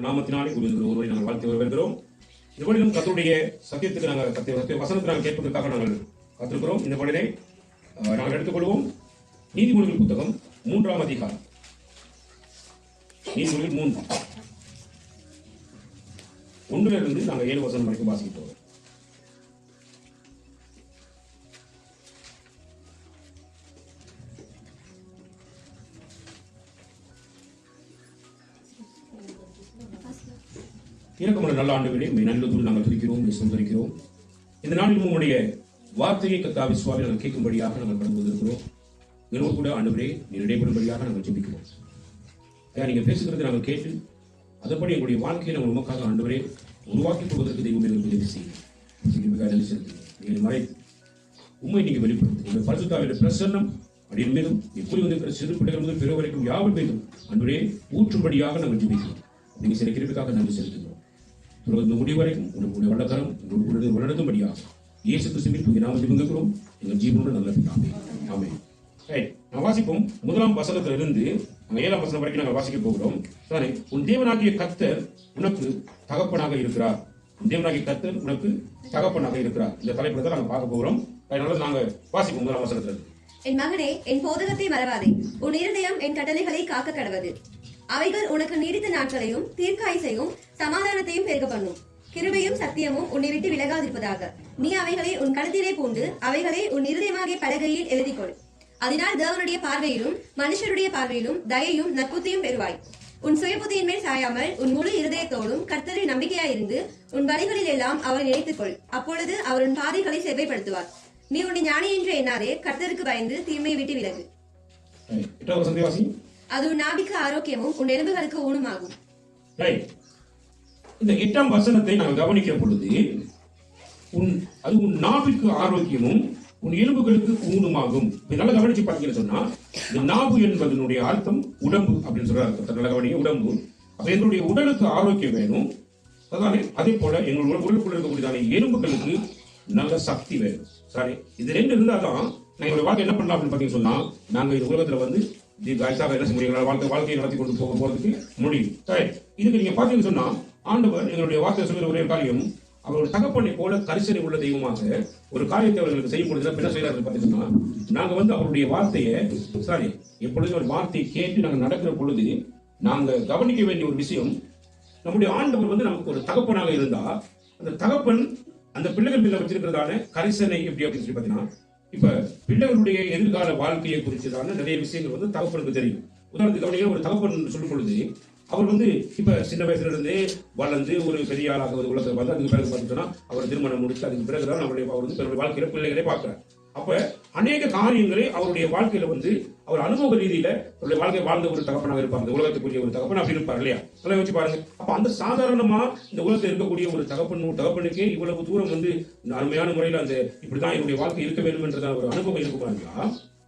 நாமத்தினாலே ஒருவரை நாங்கள் வாழ்த்து வரவேற்கிறோம். இவ்வளவும் கர்த்தருடைய சத்தியத்துக்கு நாங்கள் வசனத்தை நாங்கள் கேட்பதற்காக நாங்கள் காத்திருக்கிறோம். இந்த வழியை நாங்கள் எடுத்துக்கொள்வோம். நீதிமொழிகள் புத்தகம் 3ஆம் அதிகாரம். நீதிமொழிகள் 3 1 நாங்கள் 7 வசனம் வரைக்கும் வாசிக்கிட்டோம். இறக்கமுள்ள நல்ல ஆண்டுகளே, நல்லதூர் நாங்கள் துதிக்கிறோம், சுந்தரிக்கிறோம். இந்த நாளில் உங்களுடைய வார்த்தையை கர்த்தாவே சுவாமி நாங்கள் கேட்கும்படியாக நாங்கள் கடந்து வந்திருக்கிறோம். எங்களோடு கூட ஆண்டுகளே நீர் இடைபடும்படியாக நாங்கள் ஜெபிக்கிறோம். நீங்க பேசுகிறது நாங்கள் கேட்டு அதன்படி எங்களுடைய வாழ்க்கையை நாங்கள் உமக்காக ஆண்டவரே உருவாக்கிக் கொள்வதற்கு தெய்வம் எங்களுக்கு உதவி செய்யும். மறை உண்மை நீங்க வெளிப்படுத்தும் உங்களுடைய பரிசுத்தாவின் பிரசன்னம் அடியின் மீதும் எப்படி வந்திருக்கிற சிறு பிள்ளைகள் முதல் பிற வரைக்கும் யாவர் மீதும் ஆண்டவரே ஊற்றும்படியாக நாங்கள் ஜெபிக்கிறோம். நீங்க சில கிருபிக்காக நன்றி செலுத்துகிறோம். தொடர்ந்து முடிவரைக்கும் உங்களுடைய வல்லகரம் உங்களுடைய வளர்ந்தும்படியாக இயேசு கிறிஸ்துவின் நாமத்தில் வந்திருக்கிறோம். எங்கள் ஜீவனோடு நல்ல பிதாவே, ஆமென். நான் வாசிப்போம். 1ஆம் வசனத்திலிருந்து 7ஆம் வசனம் வரைக்கும் நாங்கள் வாசிக்க போகிறோம். உன் தேவனாகிய கர்த்தர் உனக்கு தகப்பனாக இருக்கிறார். உன் தேவனாகிய கர்த்தர் உனக்கு தகப்பனாக இருக்கிறார். இந்த தலைப்பை தான் நாங்கள் பார்க்க போகிறோம். அதனால நாங்கள் வாசிப்போம் 1ஆம் வசனத்திலிருந்து. என் மகனே, என் போதகத்தை மறவாதே. உன் இருதயம் என் கட்டளைகளை காக்க கடவது. அவைகள் உனக்கு நீடித்த நாட்களையும் தீர்க்காயுசையும் சமாதானத்தையும் பெருக பண்ணும். கிருபையும் சத்தியமும் உன்னை விட்டு விலகாதிருப்பதாக. நீ அவைகளை உன் கழுத்திலே பூண்டு அவைகளை உன் இருதயமாகிய பலகையில் எழுதிக்கொள். அதனால் தேவனுடைய பார்வையிலும் மனுஷருடைய பார்வையிலும் தயையும் நற்குத்தியும் பெறுவாய். உன் சுயபுத்தியின் மேல் சாயாமல் உன் முழு இருதயத்தோடும் கர்த்தரில் நம்பிக்கையாயிருந்து உன் வழிகளில் எல்லாம் அவரை நினைத்துக்கொள். அப்பொழுது அவர் உன் பாதைகளை செவ்வைப்படுத்துவார். நீ உன்னை ஞானி என்று எண்ணாதே, கர்த்தருக்கு பயந்து தீமையை விட்டு விலகு. அது உன் நாபிக்கு ஆரோக்கியமும் உன் எலும்புகளுக்கு ஊனமாகும். இந்த 8ஆம் வசனத்தை நாங்கள் கவனிக்கிற பொழுது உன் நாபிற்கு ஆரோக்கியமும் உன் எலும்புகளுக்கு ஊனமாகும். நல்லா கவனிச்சு பார்த்தீங்கன்னு சொன்னா, இந்த நாபு என்பதனுடைய அர்த்தம் உடம்பு அப்படின்னு சொல்றாரு. நல்ல கவனிக்க, உடம்பு. அப்ப எங்களுடைய உடலுக்கு ஆரோக்கியம் வேணும். அதானே அதே போல எங்களுடைய உடலுக்குள்ள இருக்கக்கூடியதான எலும்புகளுக்கு நல்ல சக்தி வேணும். சரி, இது 2 இருந்தாதான் எங்களுடைய வாழ்க்கை என்ன பண்ணலாம் அப்படின்னு பார்த்தீங்கன்னு சொன்னா, நாங்க இந்த உலகத்துல வந்து வாழ்க்கையை நடத்தி கொண்டு போறதுக்கு முடியும். இதுக்கு நீங்க பாத்தீங்கன்னு சொன்னா, ஆண்டவர் எங்களுடைய வார்த்தை சொல்கிற ஒரே காரியம், அவருடைய தகப்பனை போல கரிசனை உள்ள தெய்வமாக ஒரு காரியத்தை அவர்களுக்கு செய்யும் பொழுது என்ன செய்யறாரு பாத்தீங்கன்னா, நாங்க வந்து அவருடைய வார்த்தையை எப்பொழுதும் ஒரு வார்த்தையை கேட்டு நாங்க நடக்கிற பொழுது நாங்க கவனிக்க வேண்டிய ஒரு விஷயம், நம்முடைய ஆண்டவர் வந்து நமக்கு ஒரு தகப்பனாக இருந்தா அந்த தகப்பன் அந்த பிள்ளைகள் மேல வச்சிருக்கிறதான கரிசனை எப்படி அப்படின்னு சொல்லி பாத்தீங்கன்னா, இப்ப பிள்ளைகளுடைய எதிர்கால வாழ்க்கையை குறித்துதான நிறைய விஷயங்கள் வந்து தகப்பனுக்கு தெரியும். உதாரணத்துக்கு ஒரு தகப்பன் சொல்லும் பொழுது அவர் வந்து இப்ப சின்ன வயசுல இருந்தே வளர்ந்து ஒரு பெரிய ஆளாக உலகத்தில் வந்து அதுக்கு பிறகு பார்த்தீங்கன்னா அவர் திருமணம் முடிச்சு அதுக்கு பிறகுதான் அவர் வந்து தன்னுடைய வாழ்க்கையில பிள்ளைகளே பார்க்கிறார். அப்ப அநேக காரியங்களை அவருடைய வாழ்க்கையில வந்து அவர் அனுபவ ரீதியில அவருடைய வாழ்க்கை வாழ்ந்த ஒரு தகப்பனாக இருப்பாங்க. உலகத்துக்குரிய ஒரு தகப்பன் அப்படி இருப்பார் இல்லையா? அதை வச்சு பாருங்க. அப்ப அந்த சாதாரணமா இந்த உலகத்தில் இருக்கக்கூடிய ஒரு தகப்பனுக்கே இவ்வளவு தூரம் வந்து அருமையான முறையில அந்த இப்படிதான் என்னுடைய வாழ்க்கை இருக்க வேண்டும் என்றதான ஒரு அனுபவம் இருக்கு பாருங்களா?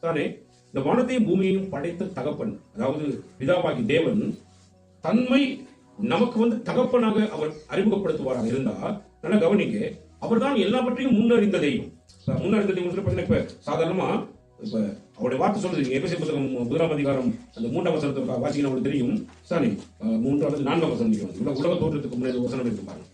தானே இந்த வானத்தையும் பூமியையும் படைத்த தகப்பன், அதாவது பிதாவாகி தேவன் தன்மை நமக்கு வந்து தகப்பனாக அவர் அறிமுகப்படுத்துவாராக இருந்தா, நல்லா கவனிங்க, அவர் தான் எல்லாவற்றையும் முன்னறிந்த தெய்வம். முன்னறிந்த தெய்வம் இப்ப சாதாரணமா இப்ப அவருடைய வார்த்தை சொல்றது எபேசியர் புத்தகம் 1ஆம் அதிகாரம் அந்த 3ஆம் வசனத்தை வாசிக்க உங்களுக்கு தெரியும். சரி, 3ஆவது 4ஆம் வசனம் உலக தோற்றத்துக்கு முன்னாடி வசனம் இருக்கு பாருங்க.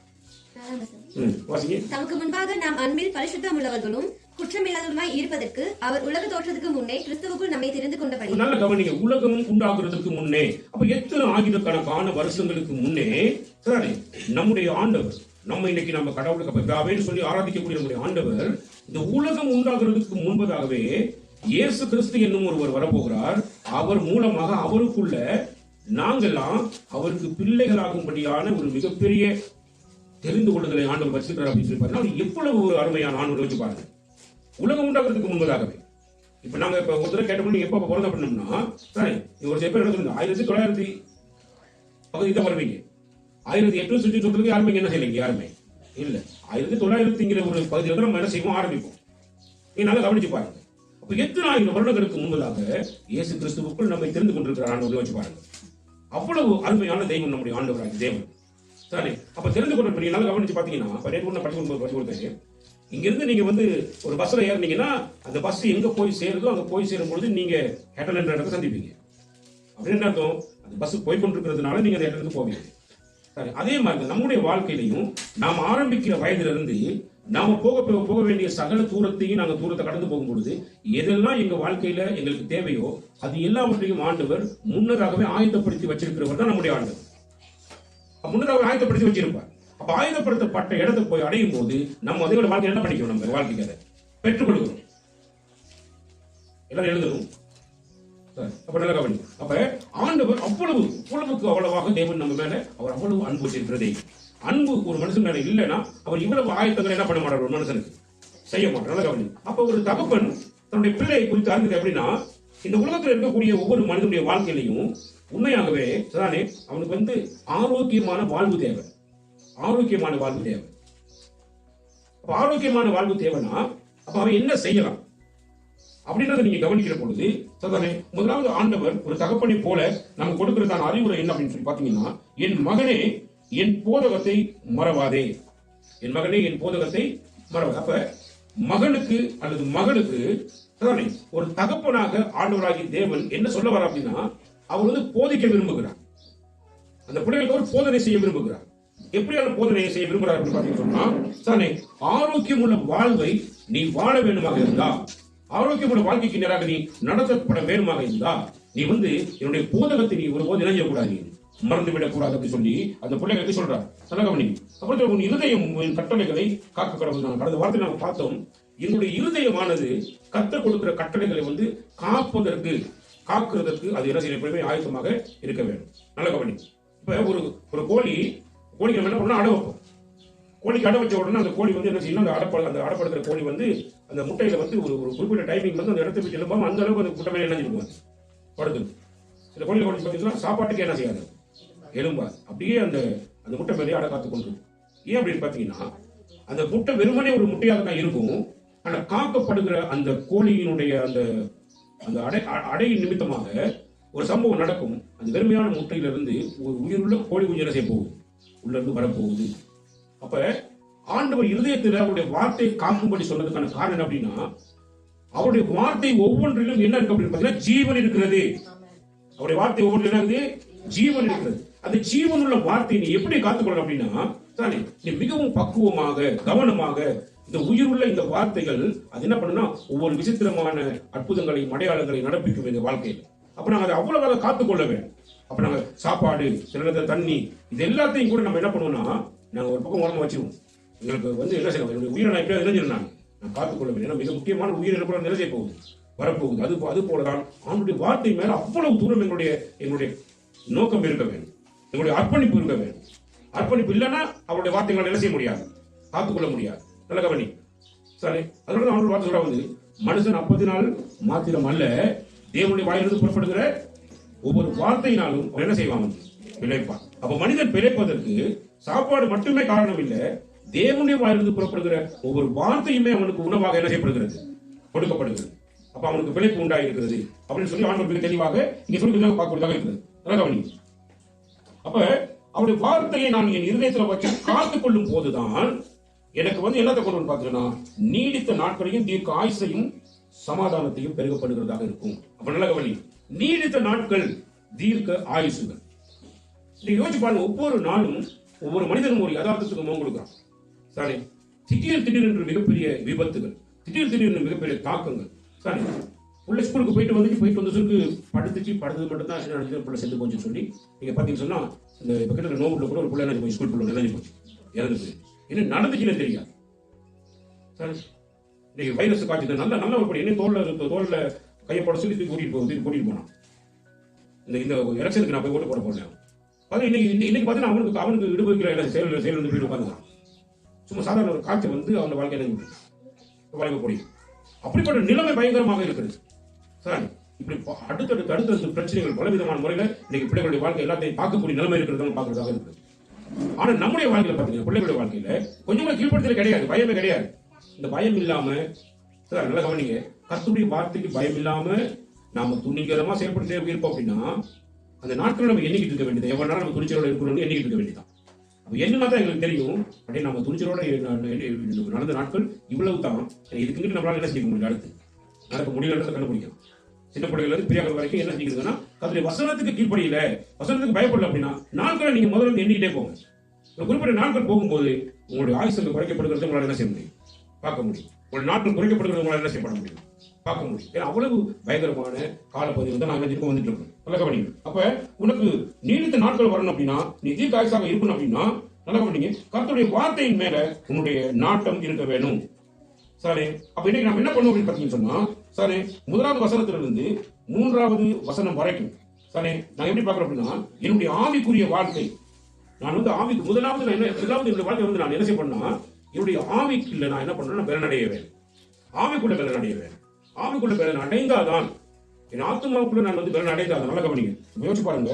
தமக்கு முன்பாக நாம் அன்பில் பரிசுத்தம் உள்ளவர்களும் குற்றமில்லாதவருமாய் இருப்பதற்கு அவர் உலக தோற்றத்துக்கு முன்னே கிறிஸ்துவுக்குள் நம்மை தெரிந்து கொண்டபடி. நல்ல கவனிங்க, உலகம் உண்டாக்குறதுக்கு முன்னே, அப்ப எத்தனை ஆயிரக்கணக்கான வருஷங்களுக்கு முன்னே நம்முடைய ஆண்டவர் நம்ம இன்னைக்கு நம்ம கடவுளுக்கு பிதாவேன்னு சொல்லி ஆராதிக்கக்கூடிய நம்முடைய ஆண்டவர் இந்த உலகம் உண்டாகிறதுக்கு முன்பதாகவே இயேசு கிறிஸ்து என்னும் ஒருவர் வரப்போகிறார். அவர் மூலமாக அவருக்குள்ள நாங்கெல்லாம் அவருக்கு பிள்ளைகளாகும்படியான ஒரு மிகப்பெரிய தெரிந்து கொள்ளுதலை ஆண்டவர் வச்சிருக்கிறார் அப்படின்னு சொல்லி பாருங்க. எவ்வளவு ஒரு அருமையான ஆண்டவர் வச்சு பாருங்க. உலகம் உண்டாகிறதுக்கு முன்பதாகவே இப்ப நாங்க இப்ப ஒரு தடவை கேட்டபடி எப்ப பிறந்த பண்ணோம்னா, சரி ஒரு சில பேர் எடுத்துருங்க 1900 பகுதிதான் வருவீங்க. 1800 சுற்றி சொல்றதுக்கு யாருமே என்ன செய்யலைங்க, யாருமே இல்ல. 1900ங்கிற ஒரு பகுதியில் நம்ம என்ன செய்வோம், ஆரம்பிப்போம். நீங்க நல்லா கவனிச்சு பாருங்க. அப்ப எத்தனை ஆயிரம் வருடங்களுக்கு முன்பதாக இயேசு கிறிஸ்துவுக்குள் நம்மை தெரிந்து கொண்டிருக்கிற ஆண்டவர் வச்சு பாருங்க. அவ்வளவு அருமையான தெய்வம் நம்முடைய ஆண்டவராக தேவன். சரி, அப்ப தெரிந்து கொள்ள நல்லா கவனிச்சு பாத்தீங்கன்னா, படிச்சு கொடுத்தேன். இங்க இருந்து நீங்க வந்து ஒரு பஸ்ல ஏறினீங்கன்னா அந்த பஸ் எங்க போய் சேருதோ அங்க போய் சேரும் பொழுது நீங்க ஹேட்டல் என்ற இடத்தை சந்திப்பீங்க. அப்படின்னு அர்த்தம், அந்த பஸ் போய் கொண்டிருக்கிறதுனால நீங்க அந்த இடத்துக்கு போவீங்க. சரி, அதே மாதிரி தான் நம்முடைய வாழ்க்கையிலையும் நாம் ஆரம்பிக்கிற வயதிலிருந்து நாம போக வேண்டிய சகல தூரத்தையும் நாங்க தூரத்தை கடந்து போகும் பொழுது எதெல்லாம் எங்க வாழ்க்கையில எங்களுக்கு தேவையோ அது எல்லாவற்றையும் ஆண்டவர் முன்னதாகவே ஆயத்தப்படுத்தி வச்சிருக்கிறவர் தான் நம்முடைய ஆண்டவர். முன்னதாக ஆயத்தப்படுத்தி வச்சிருப்பார். அப்ப ஆயுதப்படுத்தப்பட்ட இடத்தை போய் அடையும் போது நம்ம அதோட வாழ்க்கை என்ன பண்ணிக்கணும்? நம்ம வாழ்க்கைக்கு அதை பெற்றுக் கொடுக்கணும். எல்லாரும் எழுதணும். அப்ப நல்ல கவனி. அப்ப ஆண்டவர் அவ்வளவுக்கு அவ்வளவாக தேவன் நம்ம மேல அவர் அவ்வளவு அன்பு வச்சிருக்கிறதே. அன்பு ஒரு மனுஷன் மேல இல்லைன்னா அவர் இவ்வளவு ஆயத்தங்களை என்ன பண்ண மாட்டார்? ஒரு மனுஷனுக்கு செய்ய மாட்டார். நல்ல கவனி. அப்ப ஒரு தகப்பன் தன்னுடைய பிள்ளையை குறித்து அறிந்தது எப்படின்னா, இந்த உலகத்தில் இருக்கக்கூடிய ஒவ்வொரு மனிதனுடைய வாழ்க்கையிலையும் உண்மையாகவே தானே அவனுக்கு ஆரோக்கியமான வாழ்வு தேவை. ஆரோக்கியமான வாழ்வு தேவை. அப்ப ஆரோக்கியமான வாழ்வு தேவைன்னா அப்ப அவன் என்ன செய்யலாம் அப்படின்றத நீங்க கவனிக்கிற பொழுது சாதாரண முதலாவது ஆண்டவர் ஒரு தகப்பனை போல நம்ம கொடுக்கிறதான அறிவுரை என்ன அப்படின்னு சொல்லி பாத்தீங்கன்னா, என் மகனே என் போதகத்தை மறவாதே. என் மகனே என் போதகத்தை மறவாதே. அப்ப மகனுக்கு அல்லது மகளுக்கு ஒரு தகப்பனாக ஆண்டவராகி தேவன் என்ன சொல்ல வர அப்படின்னா, அவர் போதிக்க விரும்புகிறார். அந்த பிள்ளைகளுக்கு ஒரு போதனை செய்ய விரும்புகிறார். எப்படியான போதனையை செய்ய விரும்புகிறார் அப்படின்னு பாத்தீங்கன்னா, ஆரோக்கியம் உள்ள வாழ்வை நீ வாழ வேண்டுமாக இருந்தா, ஆரோக்கியமான வாழ்க்கைக்கு நேராக நீ நடத்தப்பட வேண்டுமாக இருந்தா, நீ என்னுடைய போதகத்தை நீ ஒருபோது இணையக்கூடாது, மறந்துவிடக் கூடாது அப்படி சொல்லி அந்த பிள்ளைகளுக்கு சொல்றார். நல்லகவனி. அப்புறம் உன் இருதயம் கட்டளைகளை காக்க கடவுள். கடந்த வாரத்தை நாங்கள் பார்த்தோம். என்னுடைய இருதயமானது கற்றுக் கொடுக்கிற கட்டளைகளை காக்கிறதற்கு அது என்ன செய்ய எப்பவுமே ஆயத்தமாக இருக்க வேண்டும். நல்ல கவனி. இப்ப ஒரு கோழிக்கு நம்ம என்ன பண்ணா அடை வைப்போம். கோழிக்கு அடை வச்ச உடனே அந்த கோழி என்ன செய்யணும்? அந்த அடப்படுத்துற கோழி அந்த முட்டையில ஒரு குறிப்பிட்ட டைமிங் அந்த இடத்தை விட்டு எழுப்பாம அந்த அளவுக்கு அந்த முட்டை மேல என்ன செய்வாங்க? படுத்து. சில கோழிகள் பார்த்தீங்கன்னா சாப்பாட்டுக்கு என்ன செய்யாது? எலும்பா அப்படியே அந்த முட்டை மேலேயே அடை காத்து கொண்டு. ஏன் அப்படின்னு பாத்தீங்கன்னா, அந்த முட்டை வெறுமனே ஒரு முட்டையாக தான் இருக்கும். ஆனா காக்கப்படுகிற அந்த கோழியினுடைய அந்த அடையின் நிமித்தமாக ஒரு சம்பவம் நடக்கும். அந்த வெறுமையான முட்டையிலிருந்து ஒரு உயிருள்ள கோழி குஞ்சு என்ன செய்ய போகுது? உள்ள இருந்து வரப்போகுது. அப்ப ஆண்டவர் இருதயத்தில் அவருடைய வார்த்தை காக்கும்படி சொன்னதுக்கான காரணம் அப்படின்னா, அவருடைய வார்த்தை ஒவ்வொன்றிலும் என்ன இருக்கு அப்படின்னு பாத்தீங்கன்னா, ஜீவன் இருக்கிறது. அவருடைய வார்த்தை ஒவ்வொன்றிலும் என்ன இருக்குது? ஜீவன் இருக்கிறது. அந்த ஜீவன் உள்ள வார்த்தையை நீ எப்படி காத்துக்கொள்ளணும் அப்படின்னா, நீ மிகவும் பக்குவமாக கவனமாக இந்த உயிர் உள்ள இந்த வார்த்தைகள் அது என்ன பண்ணுனா ஒவ்வொரு விசித்திரமான அற்புதங்களையும் அடையாளங்களையும் நடப்பிக்கும் எங்க வாழ்க்கையில். அப்ப நாங்க அதை அவ்வளவு காத்துக்கொள்ள வேண்டும். அப்ப நாங்க சாப்பாடு, சில நேரத்தில் தண்ணி, இது எல்லாத்தையும் கூட நம்ம என்ன பண்ணுவோம்னா நாங்க ஒரு பக்கம் ஓரமா வச்சிருவோம். எங்களுக்கு என்ன செய்யணும்? என்னுடைய உயிரை நான் எப்படியாவது இணைஞ்சிருந்தாங்க நான் காத்துக்கொள்ள வேண்டும். ஏன்னா மிக முக்கியமான உயிர் கூட நிலை போகுது வரப்போகுது. அது போலதான் அவனுடைய வார்த்தை மேல அவ்வளவு தூரம் எங்களுடைய நோக்கம் இருக்க வேண்டும். எங்களுடைய அர்ப்பணிப்பு இருக்க வேண்டும். அர்ப்பணிப்பு இல்லைன்னா அவருடைய வார்த்தைகளை என்ன செய்ய முடியாது? காத்துக்கொள்ள முடியாது. நல்ல கவனி. சரி, அதனால அவனுடைய வார்த்தை சொல்ல மனுஷன் அப்பத்தினால் மாத்திரம் அல்ல, தேவனுடைய வாயிலிருந்து புறப்படுகிற ஒவ்வொரு வார்த்தையினாலும் என்ன செய்வாங்க? பிழைப்பான். அப்ப மனிதன் பிழைப்பதற்கு சாப்பாடு மட்டுமே காரணம் இல்லை, தேவனுடைய வாயிலிருந்து புறப்படுகிற ஒவ்வொரு வார்த்தையுமே அவனுக்கு உணவாக என்ன செய்யப்படுகிறது? கொடுக்கப்படுகிறது. அப்ப அவனுக்கு பிழைப்பு உண்டாயிருக்கிறது அப்படின்னு சொல்லி ஆண்டவர் மிக தெளிவாக இங்க சொல்லி பார்க்கிறதாக இருக்கிறது. நல்ல கவனி. அப்ப அவருடைய வார்த்தையை நான் என் இருதயத்தில் வச்சு காத்துக் கொள்ளும் போதுதான் எனக்கு என்னத்தை கொண்டு பாத்தீங்கன்னா நீடித்த நாட்களையும் தீர்க்க ஆயுசையும் சமாதானத்தையும் பெருகப்படுகிறதாக இருக்கும். அப்ப நல்ல கவனி. நீடித்த நாட்கள், தீர்க்க ஆயுசுகள். நீங்க யோசிச்சு பாருங்க, ஒவ்வொரு நாளும் ஒவ்வொரு மனிதனும் ஒரு யதார்த்தத்துக்கு முகம் கொடுக்கிறான். சரி, திடீர் மிகப்பெரிய விபத்துகள், திடீர் மிகப்பெரிய தாக்கங்கள். சரி, உள்ள ஸ்கூலுக்கு போயிட்டு வந்து சொல்லி படுத்தது மட்டும் தான் பிள்ளை செத்து போச்சுன்னு சொல்லி நீங்க பாத்தீங்கன்னு சொன்னா இந்த பக்கத்துல நோவுல கூட ஒரு பிள்ளை போய் ஸ்கூல் பிள்ளை நினைஞ்சு போச்சு, இறந்து போய் என்ன நடந்துச்சுன்னு தெரியாது. சரி, இன்னைக்கு வைரஸ் காய்ச்சல் நல்ல ஒரு என்ன தோல்ல கையப்பட சொல்லி கூட்டிட்டு போனான். இந்த எலெக்ஷனுக்கு நான் போய் ஓட்டு போட போறேன். இன்னைக்கு பார்த்தீங்கன்னா அவனுக்கு விடுவிக்கிற செயல் வந்து போயிட்டு உட்காந்துதான். சும்மா சாதாரண ஒரு காய்ச்சல் அவன் வாழ்க்கை வழங்கக்கூடிய அப்படிப்பட்ட நிலைமை பயங்கரமாக இருக்கிறது. சரி, இப்படி அடுத்தடுத்து பிரச்சனைகள் பலவிதமான முறையில இன்னைக்கு பிள்ளைகளுடைய வாழ்க்கை எல்லாத்தையும் பார்க்கக்கூடிய நிலைமை இருக்கிறது பார்க்கறதாக இருக்குது. ஆனா நம்முடைய வாழ்க்கையில பாத்தீங்கன்னா பிள்ளைகளுடைய வாழ்க்கையில கொஞ்சம் கூட கீழ்படுத்தல கிடையாது, பயமே கிடையாது. இந்த பயம் இல்லாம நல்ல கவனிங்க, கர்த்தருடைய வார்த்தைக்கு பயம் இல்லாம நாம துணிகரமா செயல்படுத்த இருப்போம் அப்படின்னா அந்த நாட்கள் நம்ம எண்ணிக்கிட்டு இருக்க வேண்டியது. எவ்வளவு நேரம் நம்ம துணிச்சலோட இருக்கணும்னு எண்ணிக்கிட்டு இருக்க வேண்டியதான். அப்ப என்னன்னா தான் எங்களுக்கு தெரியும் அப்படியே நம்ம துணிச்சலோட நடந்த நாட்கள் இவ்வளவு தான். இதுக்கு நம்மளால என்ன செய்ய முடியும்? அடுத்து நடக்க முடியலன்றதை கண்டுபிடிக்கும். சின்ன பிள்ளைகள் பெரியார்கள் வரைக்கும் என்ன செஞ்சுக்கிறதுன்னா கர்த்தருடைய வசனத்துக்கு கீழ்ப்படியில, வசனத்துக்கு பயப்படல அப்படின்னா நாட்களை நீங்க முதல்ல எண்ணிக்கிட்டே போங்க. குறிப்பிட்ட நாட்கள் போகும்போது உங்களுடைய ஆயுசு குறைக்கப்படுகிறது உங்களால் என்ன செய்ய முடியும், பார்க்க முடியும். உங்களுடைய நாட்கள் குறைக்கப்படுகிறது உங்களால் என்ன செய்யப்பட முடியும், பார்க்க முடியும். ஏன்னா அவ்வளவு பயங்கரமான காலப்பகுதியில் தான் நாங்கள் வந்துட்டு இருக்கோம். நல்ல கவனிங்க. அப்ப உனக்கு நீடித்த நாட்கள் வரணும் அப்படின்னா, நீ தீர்க்க ஆயுசாக இருக்கணும் அப்படின்னா, நல்ல கவனிங்க, கர்த்தருடைய வார்த்தையின் மேல உன்னுடைய நாட்டம் இருக்க வேணும். சரி, அப்ப இன்னைக்கு நம்ம என்ன பண்ணுவோம் அப்படின்னு பாத்தீங்கன்னு சொன்னா, சரி, முதலாவது வசனத்திலிருந்து 3வது வசனம் வரைக்கும், சரி, நான் எப்படி பார்க்கிறேன் அப்படின்னா, என்னுடைய ஆவிக்குரிய வாழ்க்கை, நான் வந்து ஆவிக்கு முதலாவது என்னுடைய வாழ்க்கை வந்து நான் என்ன செய்ய பண்ணா, என்னுடைய ஆவிக்குள்ள நான் என்ன பண்றேன், பலனடையவேன். ஆவிக்குள்ள பலனடையவேன். ஆவிக்குள்ள பலன் அடைந்தாதான், என் ஆத்மாவுக்குள்ள நான் வந்து பலன் அடைந்தாதான். நல்ல கவனிங்க, யோசிச்சு பாருங்க.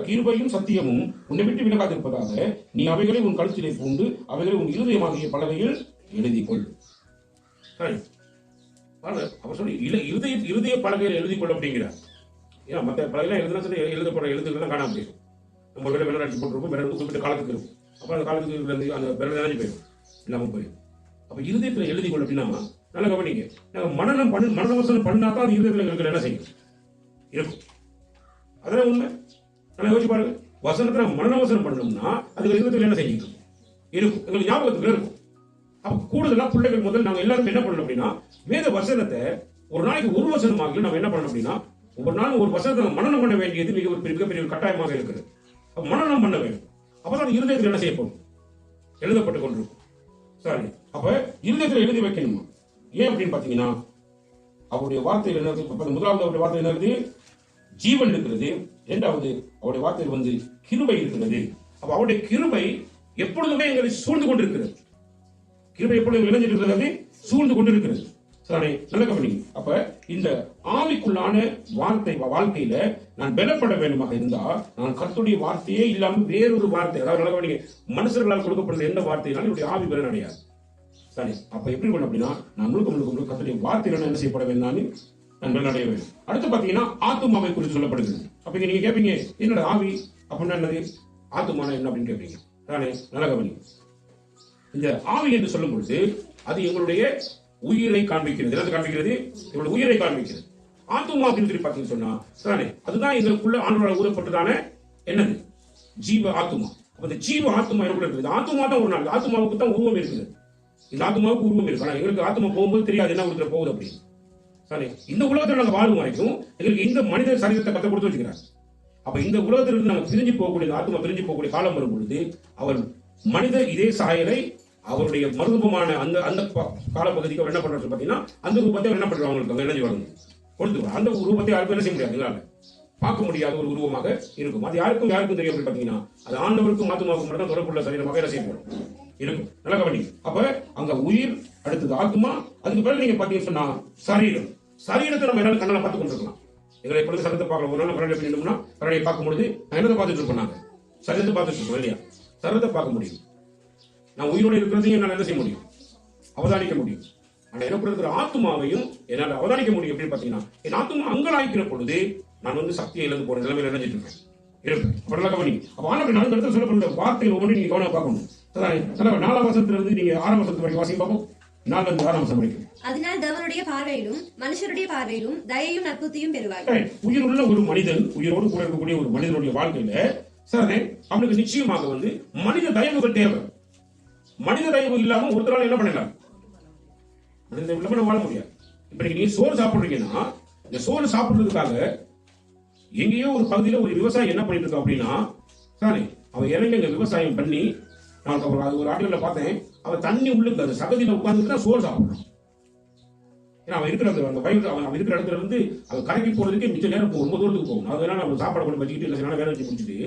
கிருபையும் சத்தியமும் உன்னை விட்டு விலகாதிருப்பதாக நீ அவைகளை உன் கழுத்திலே பூண்டு அவைகளை உன் இருதயமாகிய பலகையில் எழுதி கொள். அவர் சொல்லி இருதய பலகையில் எழுதி கொள் அப்படிங்கிறார். ஏன்னா மற்ற பலகைலாம் எழுதுனா சொல்லி எழுதப்படுற எழுத்துக்கள் காணாம போயிடும். நம்ம விட வெள்ளம் அடிச்சு போட்டுருப்போம், வேற குறிப்பிட்ட காலத்துக்கு இருக்கும். அப்ப அந்த காலத்துக்கு அந்த வெள்ளம் நினைஞ்சு போயிடும், இல்லாம போயிடும். அப்ப இருதயத்துல எழுதி கொள் அப்படின்னா, நல்ல கவனிங்க, நாங்க மனநவசனம் பண்ணாதான் அது இருதயத்துல எங்களுக்கு என்ன செய்யும், இருக்கும். அதான் உண்மை. நல்லா யோசிச்சு பாருங்க. வசனத்தை மனநவசனம் பண்ணோம்னா அது இருதயத்துல என்ன செய்யும், இருக்கும், எங்களுக்கு ஞாபகத்துல இருக்கும். அப்ப கூடுதலா பிள்ளைகள் முதல் நாங்க எல்லாரும் என்ன பண்ணணும் அப்படின்னா, வேத வசனத்தை ஒரு நாளைக்கு ஒரு வசனமாக நம்ம என்ன பண்ணணும் அப்படின்னா, ஒவ்வொரு நாளும் ஒரு வசனத்தை மனனம் பண்ண வேண்டியது மிகப்பெரிய ஒரு கட்டாயமாக இருக்கிறது. மனனம் பண்ண வேண்டும். அப்பதான் இருதயத்தில் என்ன செய்யப்படும், எழுதப்பட்டு கொண்டிருக்கும். சரி, அப்ப இருதயத்தில் எழுதி வைக்கணுமா? ஏன் அப்படின்னு பாத்தீங்கன்னா, அவருடைய வார்த்தையில் என்ன, முதலாவது அவருடைய வார்த்தை என்ன, ஜீவன் இருக்கிறது. இரண்டாவது அவருடைய வார்த்தையில் வந்து கிருபை இருக்கிறது. அப்ப அவருடைய கிருபை எப்பொழுதுமே எங்களை சூழ்ந்து கொண்டிருக்கிறது. கிருபை எப்பொழுதும் இளைஞர்களுக்கு சூழ்ந்து கொண்டிருக்கிறது. சரி, நல்ல கவனிங்க. அப்ப இந்த ஆவிக்குள்ளான வாழ்க்கையில நான் பலப்பட வேண்டுமாக இருந்தா, நான் கர்த்தருடைய வார்த்தையே இல்லாம வேறொரு வார்த்தை, அதாவது நல்ல கவனிங்க, மனுஷர்களால் கொடுக்கப்படுற எந்த வார்த்தையினாலும் என்னுடைய ஆவி பலன் அடையாது. சரி, அப்ப எப்படி பண்ணணும் அப்படின்னா, நான் முழுக்க கர்த்தருடைய வார்த்தையில என்ன செய்யப்பட வேண்டும், நான் பலன் அடைய வேண்டும். அடுத்து பாத்தீங்கன்னா ஆத்துமாவை குறித்து சொல்லப்படுகிறது. அப்ப நீங்க கேட்பீங்க, என்னோட ஆவி அப்படின்னா என்னது, ஆத்துமான என்ன அப்படின்னு கேட்பீங்க. தானே, நல்ல கவனிங்க. இந்த ஆவி என்று சொல்லும் பொழுது அது எங்களுடைய உயிரை காண்பிக்கிறது. எதை காண்பிக்கிறது, எங்களுடைய உயிரை காண்பிக்கிறது. ஆத்துமா அப்படின்னு சொல்லி பார்த்தீங்கன்னு சொன்னா தானே, அதுதான் எங்களுக்குள்ள ஆண்டவரால் ஊதப்பட்டதான என்னது, ஜீவ ஆத்துமா. அப்ப இந்த ஜீவ ஆத்துமா எனக்குள்ள இருக்குது. ஆத்துமா தான் ஒரு நாள், ஆத்துமாவுக்கு தான் உருவம் இருக்குது. இந்த ஆத்துமாவுக்கு உருவம் இருக்கு. ஆனா எங்களுக்கு ஆத்துமா போகும்போது தெரியாது என்ன உள்ள போகுது அப்படின்னு. சரி, இந்த உலகத்தில் நாங்கள் வாழும் வரைக்கும் எங்களுக்கு இந்த மனித சரீரத்தை கத்த கொடுத்து வச்சுக்கிறார். அப்ப இந்த உலகத்திலிருந்து நாங்கள் பிரிஞ்சு போகக்கூடிய, ஆத்துமா பிரிஞ்சு போகக்கூடிய காலம் வரும் பொழுது அவர் மனித இதே சாயலை அவருடைய மறுரூபமான அந்த காலப்பகுதிக்கு அவர் என்ன பண்றாரு பாத்தீங்கன்னா, அந்த ரூபத்தை என்ன பண்றாங்க, அவங்களுக்கு எனர்ஜி வரும் கொடுத்து, அந்த ரூபத்தை யாருக்கும் என்ன செய்ய முடியாது, எங்களால பார்க்க முடியாத ஒரு உருவமாக இருக்கும். அது யாருக்கும் தெரியும் அப்படின்னு பாத்தீங்கன்னா, அது ஆண்டவருக்கும் ஆத்துமாவுக்கும் மட்டும் தான் தொடர்புள்ள சரீரமாக என்ன செய்யப்படும் இருக்கும். நல்லா கவனிங்க. அப்ப அங்க உயிர், அடுத்தது ஆத்மா, அதுக்கு பிறகு நீங்க பாத்தீங்கன்னா சொன்னா சரீரத்தை நம்ம என்னால கண்ணால பார்த்து கொண்டிருக்கலாம். எங்களை எப்பொழுது சரீரத்தை பார்க்கலாம். ஒரு நாள் கரடை பண்ணிட்டோம்னா கரடையை பார்க்கும் பொழுது என்னதை பார்த்துட்டு இருப்போம், நாங்க சரீரத்தை பார்த்துட்டு இருக்கோம் இல்லையா, சரீரத்தை பார்க்க முடியும். நான் உயிரோடு இருக்கிறதையும் என்னால் என்ன செய்ய முடியும், அவதானிக்க முடியும். ஆனா எனக்கு இருக்கிற ஆத்மாவையும் என்னால் அவதானிக்க முடியும். அப்படின்னு பாத்தீங்கன்னா, என் ஆத்மா அங்கலாய்க்கிற பொழுது நான் வந்து சக்தியை இழந்து போற நிலைமையில நினைச்சிட்டு இருக்கேன் இருப்பேன். அப்படிலாம் கவனிங்க. அப்ப ஆண்டவர் நான்கு இடத்துல சொல்லப்படுற வார்த்தைகள் ஒவ்வொரு நீங்க கவனம் பார்க்கணும். 4ஆம் வசனத்திலிருந்து நீங்க 6ஆம் வசனத்து வரைக்கும் வாசிங்க பார்ப்போம். 4லிருந்து 6ஆம் வசனம் வரைக்கும். அதனால் தேவனுடைய பார்வையிலும் மனுஷருடைய பார்வையிலும் தயையும் நற்புத்தியும் பெறுவாய். உயிர் உள்ள ஒரு மனிதன், உயிரோடு கூட இருக்கக்கூடிய ஒரு மனிதனுடைய வாழ்க்கையில சரி, அவனுக்கு நிச்சயமாக வந்து மனித தயவுகள் தேவை. மனித தயவு இல்லாம ஒருத்தரால் என்ன பண்ணலாம், மனித இல்லாம வாழ முடியாது. இப்ப நீங்க சோறு சாப்பிடுறீங்கன்னா, இந்த சோறு சாப்பிடுறதுக்காக எங்கேயோ ஒரு பகுதியில ஒரு விவசாயி என்ன பண்ணிட்டு இருக்கா அப்படின்னா, சரி, அவன் இறங்கி விவசாயம் பண்ணி, நான் ஒரு ஆட்டில பார்த்தேன், அவன் தண்ணி உள்ளுக்கு அந்த சகதியில உட்கார்ந்துட்டு தான் சோறு சாப்பிடுறான். ஏன்னா அவன் இருக்கிற அந்த பயிர், அவன் இருக்கிற இடத்துல இருந்து அவன் கரைக்கு போறதுக்கு மிச்ச நேரம் ரொம்ப தூரத்துக்கு போகும். அதனால நம்ம சாப்பாடு கொண்டு வச்சுக்கிட்டு இல்லை வேலை வச்சு முடிச்சுட்டு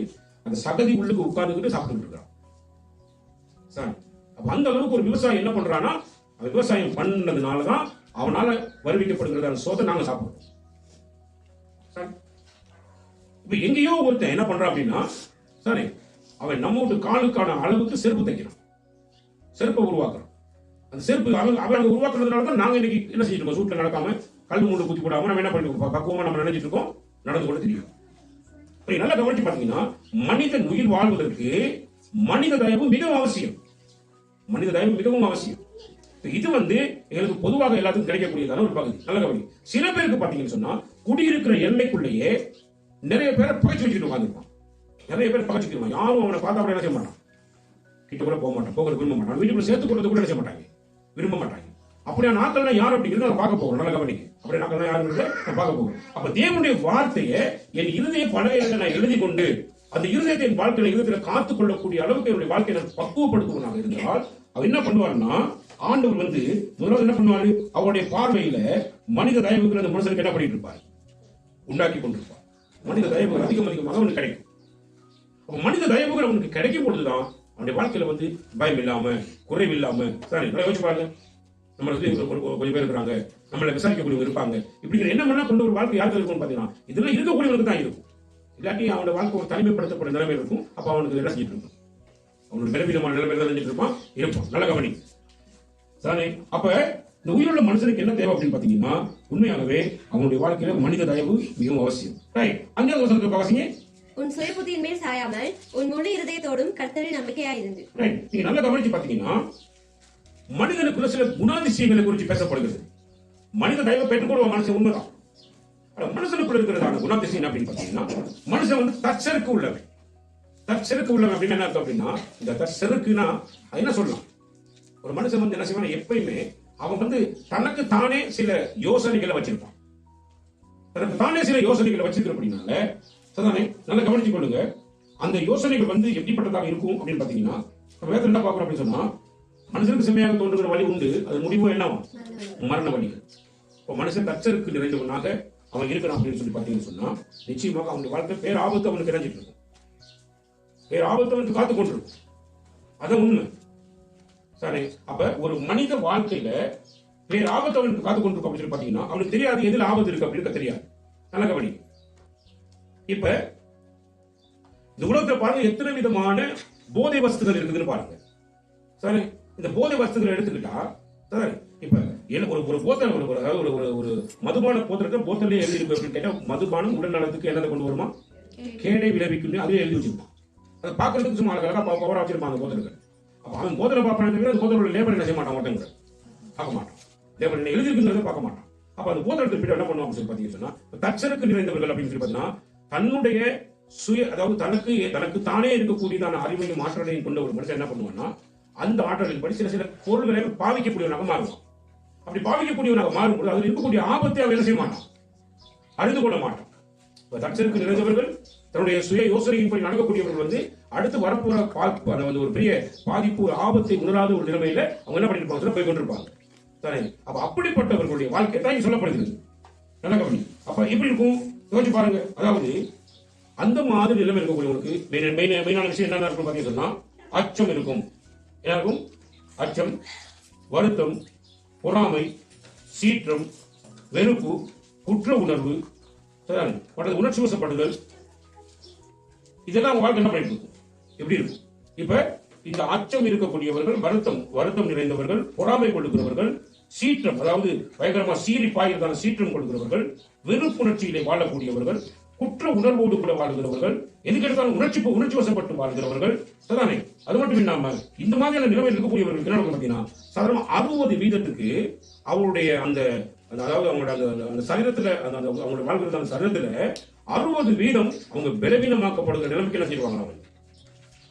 அந்த சகதி உள்ளுக்கு உட்கார்ந்துக்கிட்டு சாப்பிட்டு இருக்கான். சார், அப்ப அந்த அளவுக்கு ஒரு விவசாயம் என்ன பண்றான்னா, அவன் விவசாயம் பண்ணதுனாலதான் அவனால வருவிக்கப்படுகிற அந்த சோத்தை நாங்க சாப்பிடுறோம். இப்ப எங்கேயோ ஒருத்தன் என்ன பண்றான் அப்படின்னா, சரி, அவன் நம்ம வீட்டு காலுக்கான அளவுக்கு செருப்பு தைக்கிறான், செருப்பை உருவாக்குறான். அந்த செருப்பு அவன் உருவாக்குறதுனால தான் நாங்க இன்னைக்கு என்ன செஞ்சுட்டு இருக்கோம், சூட்டில் நடக்காம கல் மூணு குத்தி போடாம நம்ம என்ன பண்ணிட்டு பக்குவமா நம்ம நினைச்சிட்டு இருக்கோம், நடந்து கொண்டு தெரியும். நல்லா கவனிச்சு பாத்தீங்கன்னா, மனிதன் உயிர் வாழ்வதற்கு மனித தயவு மிகவும் அவசியம். மனித தயவு மிகவும் அவசியம். இது வந்து எங்களுக்கு பொதுவாக எல்லாத்துக்கும் கிடைக்கக்கூடியதான ஒரு பகுதி. நல்ல கவனி. சில பேருக்கு பாத்தீங்கன்னு சொன்னா, குடியிருக்கிற எல்லைக்குள்ளேயே நிறைய பேரை பகைச்சு வச்சுட்டு உட்காந்துருப்பான். நிறைய பேர் பகைச்சுக்கிடுவான். யாரும் அவனை பார்த்தா அப்படி என்ன செய்ய மாட்டான், கிட்ட கூட போக மாட்டான், போகிறது விரும்ப மாட்டான். வீட்டுக்குள்ள சேர்த்து கொண்டது கூட என்ன செய்ய மாட்டாங்க, விரும்ப மாட்டாங்க. அப்படியா நாட்கள்லாம் யார் அப்படிங்கிறத நான் பார்க்க போகிறோம். நல்ல கவனிக்கு. அப்படியே நாட்கள் யாருங்கிறத நான் பார்க்க போகிறோம். அப்ப தேவனுடைய வார்த்தையை என் இருதய பலகையில நான் எழுதி கொண்டு அந்த இருதயத்தை என் வாழ்க்கையில இருதயத்தில் காத்துக் கொள்ளக்கூடிய அளவுக்கு என்னுடைய வாழ்க்கையை நான் பக்குவப்படுத்துவனாக இருந்தால் அவர் என்ன பண்ணுவாருன்னா, ஆண்டவர் வந்து முதல்ல என்ன பண்ணுவாரு, அவருடைய பார்வையில மனித தயவுகள் அந்த மனுஷனுக்கு என்ன பண்ணிட்டு இருப்பார், உண்டாக்கி கொண்டிருப்பார். மனித தயவுகள் அதிகம் அதிகமாக அவனுக்கு கிடைக்கும். மனித தயவுகள் அவனுக்கு கிடைக்கும் பொழுதுதான் அவனுடைய வாழ்க்கையில வந்து பயம் இல்லாம, குறைவு இல்லாம, சரி யோசிச்சு பாருங்க, நம்மள கொஞ்சம் பேர் இருக்கிறாங்க, நம்மளை விசாரிக்கக்கூடியவங்க இருப்பாங்க. இப்படி என்ன பண்ணா கொண்டு ஒரு வாழ்க்கை யாருக்கு இருக்கும் பாத்தீங்கன்னா, இதெல்லாம் இருக்கக்கூடியவனுக்கு தான் இருக்கும். இல்லாட்டி அவனோட வாழ்க்கை ஒரு தனிமைப்படுத்தப்பட்ட நிலைமை இருக்கும். அப்ப அவனுக்கு என்ன செஞ்சிட்டு இருக்கும், அவனோட பலவீனமான நிலைமை தான் செஞ்சுட்டு இருப்பான். நல்ல கவனி. சரி, அப்ப இந்த உயிருள்ள மனுஷனுக்கு என்ன தேவை அப்படின்னு பாத்தீங்கன்னா, உண்மையாகவே அவனுடைய வாழ்க்கையில மனித தயவு மிகவும் அவசியம். ரைட், அங்கே அவசியம். உன் சுய புத்தியின் மேல் சாயாமல் உன் முழு இருதயத்தோடும் கர்த்தரில் நம்பிக்கையாயிருந்து. ரைட், நீங்க நல்லா கவனிச்சு பாத்தீங்கன்னா, மனிதனுக்குள்ள சில குணாதிசயங்களை குறித்து பேசப்படுகிறது. மனித தயவை பெற்றுக்கொள்ளும் மனுஷன் உண்மைதான். மனுஷனுக்குள்ள இருக்கிறதான குணாதிசயம் அப்படின்னு பாத்தீங்கன்னா, மனுஷன் வந்து தற்செருக்கு உள்ளவன். தற்செருக்கு உள்ளவன் அப்படின்னு என்ன அர்த்தம் அப்படின்னா, இந்த தற்செருக்குன்னா என்ன சொல்லலாம், ஒரு மனுஷன் வந்து என்ன செய்வான், எப்பயுமே அவன் வந்து தனக்கு தானே சில யோசனைகளை வச்சிருப்பான். தனக்கு தானே சில யோசனைகளை வச்சிருக்கிற அப்படின்னால சரிதானே, நல்லா கவனிச்சு கொள்ளுங்க. அந்த யோசனைகள் வந்து எப்படிப்பட்டதாக இருக்கும் அப்படின்னு பாத்தீங்கன்னா, வேதம் என்ன பார்க்கிறோம் அப்படின்னு சொன்னா, மனுஷனுக்கு செம்மையாக தோன்றுகிற வழி உண்டு, அது முடிவு என்னவா, மரண வழிகள். இப்போ மனுஷன் தற்செருக்கு நிறைந்தவனாக அவன் இருக்கிறான் அப்படின்னு சொல்லி பாத்தீங்கன்னு சொன்னா, நிச்சயமாக அவனுடைய வாழ்க்கை பேராபத்து அவனுக்கு இறஞ்சிட்டு இருக்கும். பேராபத்து அவனுக்கு காத்து கொண்டிருக்கும். அதான் உண்மை. சரி, அப்ப ஒரு மனித வாழ்க்கையில பேராபத்து அவனுக்கு காத்து கொண்டிருக்கும் அப்படின்னு சொல்லி பாத்தீங்கன்னா, அவனுக்கு தெரியாது எதில் ஆபத்து இருக்கு அப்படின்னு தெரியாது. நல்ல கவனி. இப்ப இந்த உலகத்துல பாருங்க எத்தனை விதமான போதை வஸ்துகள் இருக்குதுன்னு பாருங்க. சரி, இந்த போதை வஸ்துகளை எடுத்துக்கிட்டா, சரி, இப்ப ஒரு போத்தல் ஒரு மதுபான போத்தலே எழுதி இருக்கு அப்படின்னு கேட்டா, மதுபானம் உடல் நலத்துக்கு என்னதை கொண்டு வருமா, கேடை விளைவிக்கும், அதே எழுதி வச்சிருப்பான். அதை பாக்குறதுக்கு சும்மா அழகாக பவரா வச்சிருப்பான் அந்த போத்தல்கள். அப்ப அவன் போதலை பார்ப்பான், அந்த போதலோட லேபர் என்ன செய்ய மாட்டான், ஒருத்தங்க பார்க்க மாட்டான். லேபர் என்ன எழுதிருக்குங்கிறத பார்க்க மாட்டான். அப்ப அந்த போதலத்தை போய் என்ன பண்ணுவாங்க சொல்லி பாத்தீங்கன்னா, தற்செருக்கு நிறைந்தவர்கள் அப்படின்னு சொல்லி பாத்தீங்கன்னா, தன்னுடைய சுய, அதாவது தனக்கு தானே இருக்கக்கூடியதான அறிவையும் ஆற்றலையும் கொண்ட ஒரு மனுஷன் என்ன பண்ணுவான்னா, அந்த ஆற்றலின் படி சில பொருள்களை பாவிக்கக்கூடியவனாக மாறுவான். அப்படி பாவிக்கக்கூடியவனாக மாறும்போது அதில் இருக்கக்கூடிய ஆபத்தை அவன் என்ன செய்ய மாட்டான், அறிந்து கொள்ள மாட்டான். தற்செருக்கு நிறைந்தவர்கள், தன்னுடைய சுய யோசனையின்படி நடக்கக்கூடியவர்கள் வந்து அடுத்து வரப்போற ஒரு பெரிய பாதிப்பு, ஒரு ஆபத்தை உணராத ஒரு நிலைமையில அவங்க என்ன பண்ணிருப்பாங்க, போய் கொண்டிருப்பாங்க. சரி, அப்ப அப்படிப்பட்டவர்களுடைய வாழ்க்கை தான் இங்க சொல்லப்படுகிறது. நல்ல கவனி. அப்ப எப்படி இருக்கும் யோசிச்சு பாருங்க. அதாவது அந்த மாதிரி நிலைமை இருக்கக்கூடியவங்களுக்கு மெயினான விஷயம் என்ன இருக்கும் பாத்தீங்கன்னா சொன்னா, அச்சம் இருக்கும். என்ன இருக்கும், அச்சம், வருத்தம், பொறாமை, சீற்றம், வெறுப்பு, குற்ற உணர்வு, உணர்ச்சி வசப்படுதல், இதெல்லாம் வாழ்க்கை என்ன பண்ணிட்டு இருக்கும், எப்படி இருக்கும். இப்ப இந்த அச்சம் இருக்கக்கூடியவர்கள், வருத்தம் நிறைந்தவர்கள், பொறாமை கொள்ளுகிறவர்கள், சீற்றம், அதாவது பயங்கரமா சீறி பாய்கிறதான சீற்றம் கொள்கிறவர்கள், வெறுப்புணர்ச்சியிலே வாழக்கூடியவர்கள், குற்ற உணர்வோடு கூட வாழ்கிறவர்கள், எதுக்கெடுத்தாலும் உணர்ச்சி வசப்பட்டு வாழ்கிறவர்கள். சரிதானே, அது மட்டும் இல்லாம இந்த மாதிரியான நிலைமையில் இருக்கக்கூடியவர்கள் என்ன பாத்தீங்கன்னா, சாதாரண 60% அவருடைய அதாவது அவங்களோட அந்த சரீரத்துல, அவங்களோட வாழ்கிற அந்த சரீரத்துல 60% அவங்க பலவீனமாக்கப்படுகிற நிலைமைக்கு என்ன செய்வாங்க, அவங்க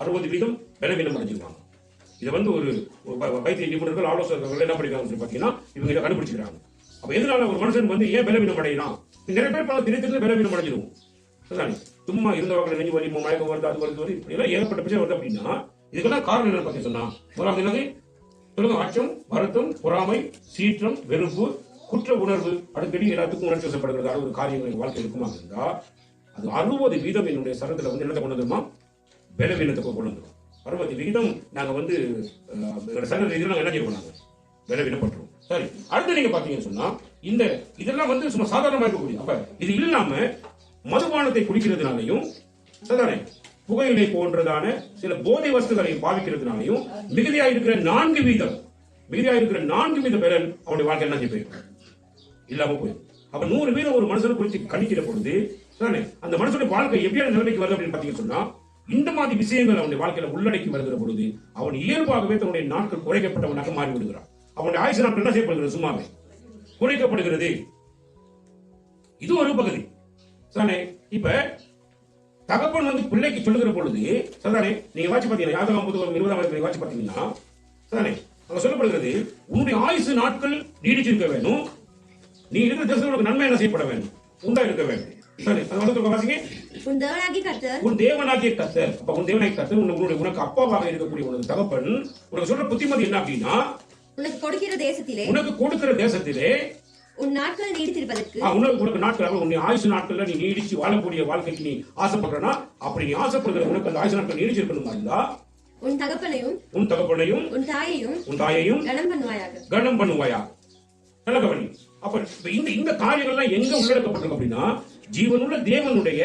60% பலவீனம் அடைஞ்சிருவாங்க. இதை வந்து ஒரு வைத்திய நிபுணர்கள், ஆலோசகர்கள் என்ன பண்ணிருக்காங்க பாத்தீங்கன்னா, இவங்க இதை கண்டுபிடிச்சிருக்காங்க. அப்ப எதனால ஒரு மனுஷன் வந்து ஏன் பலவீனம் அடையலாம், நிறைய பேர் பல தினத்துல பலவீனம் அடைஞ்சிருவோம். சரிதானே, சும்மா இருந்தவர்கள் நெஞ்சு வலி, மயக்கம் வருது, அது வருது, இப்படி எல்லாம் ஏகப்பட்ட பிரச்சனை வருது அப்படின்னா, இதுக்கெல்லாம் காரணம் என்ன பத்தி சொன்னா, முதலாவது என்னது சொல்லுங்க, அச்சம், வருத்தம், பொறாமை, சீற்றம், வெறுப்பு, குற்ற உணர்வு, அடிக்கடி எல்லாத்துக்கும் உணர்ச்சி வசப்படுகிறதா ஒரு காரியங்கள் வாழ்க்கை இருக்குமா இருந்தா, அது 60% என்னுடைய சரத்துல வந்து என்னத்தை கொண்டு வந்துருமா, பலவீனத்தை கொண்டு வந்துடும். 60% நாங்க வந்து சரீர ரீதியில் நாங்க என்ன செய்வோம், நாங்க பலவீனப்பட்டுருவோம். சரி, அடுத்து நீங்க பாத்தீங்கன்னு சொன்னா, இதெல்லாம் வந்து சும்மா சாதாரணமா இருக்கக்கூடிய, அப்ப இது இல்லாம மதுபானத்தை குடிக்கிறதுனாலையும், சரிதானே, புகையிலை போன்றதான சில போதை வஸ்துகளை பாவிக்கிறதுனாலையும் மிகுதியா இருக்கிற 4% பேரல் அவனுடைய வாழ்க்கை என்ன செய்ய போயிருக்கும், இல்லாம போயிடும். அப்ப 100% ஒரு மனுஷனை குறித்து கணிக்கிற பொழுது அந்த மனுஷனுடைய வாழ்க்கை எப்படியான நிலைமைக்கு வருது அப்படின்னு பாத்தீங்கன்னு சொன்னா, இந்த மாதிரி விஷயங்கள் அவனுடைய வாழ்க்கையில உள்ளடக்கி வருகிற பொழுது அவன் இயல்பாகவே தன்னுடைய நாட்கள் குறைக்கப்பட்டவனாக மாறி விடுகிறான். அவனுடைய ஆயுசு நாட்கள் என்ன செய்யப்படுகிறது, சும்மாவே குறைக்கப்படுகிறது. இது ஒரு பகுதி. இப்ப தகப்பன் வந்து பிள்ளைக்கு சொல்லுகிற பொழுது சரிதானே, நீங்க வாட்சி பாத்தீங்கன்னா யாதகம் 20 வாட்சி பாத்தீங்கன்னா சரிதானே, அங்க சொல்லப்படுகிறது உன்னுடைய ஆயுசு நாட்கள் நீடிச்சிருக்க வேணும், நீ இருக்கிற தேசத்தில் உனக்கு நன்மை என்ன செய்யப்பட வேண்டும், உண்டா இருக்க வேண்டும். சரி, அது வந்து வாசிங்க. உன் தேவனாகிய கர்த்தர் அப்ப உன் தேவனாகிய கர்த்தர் உனக்கு அப்பாவாக இருக்கக்கூடிய உனக்கு தகப்பன் உனக்கு சொல்ற புத்திமதி என்ன அப்படின்னா, உனக்கு கொடுக்கிற தேசத்திலே உன் நாட்கள் நீடித்திருப்பதற்கு உனக்கு நாட்கள் உன்னை ஆயுசு நாட்கள்ல நீ நீடிச்சு வாழக்கூடிய வாழ்க்கைக்கு நீ ஆசைப்படுறனா, அப்படி நீ ஆசைப்படுகிற உனக்கு அந்த ஆயுசு நாட்கள் நீடிச்சிருக்கணுமா இருந்தா உன் தகப்பனையும் உன் தாயையும் கனம் பண்ணுவாயா. நல்ல கவனி. அப்ப இந்த காரியங்கள்லாம் எங்க உள்ளடக்கப்பட்டிருக்கு அப்படின்னா, ஜீவனுள்ள தேவனுடைய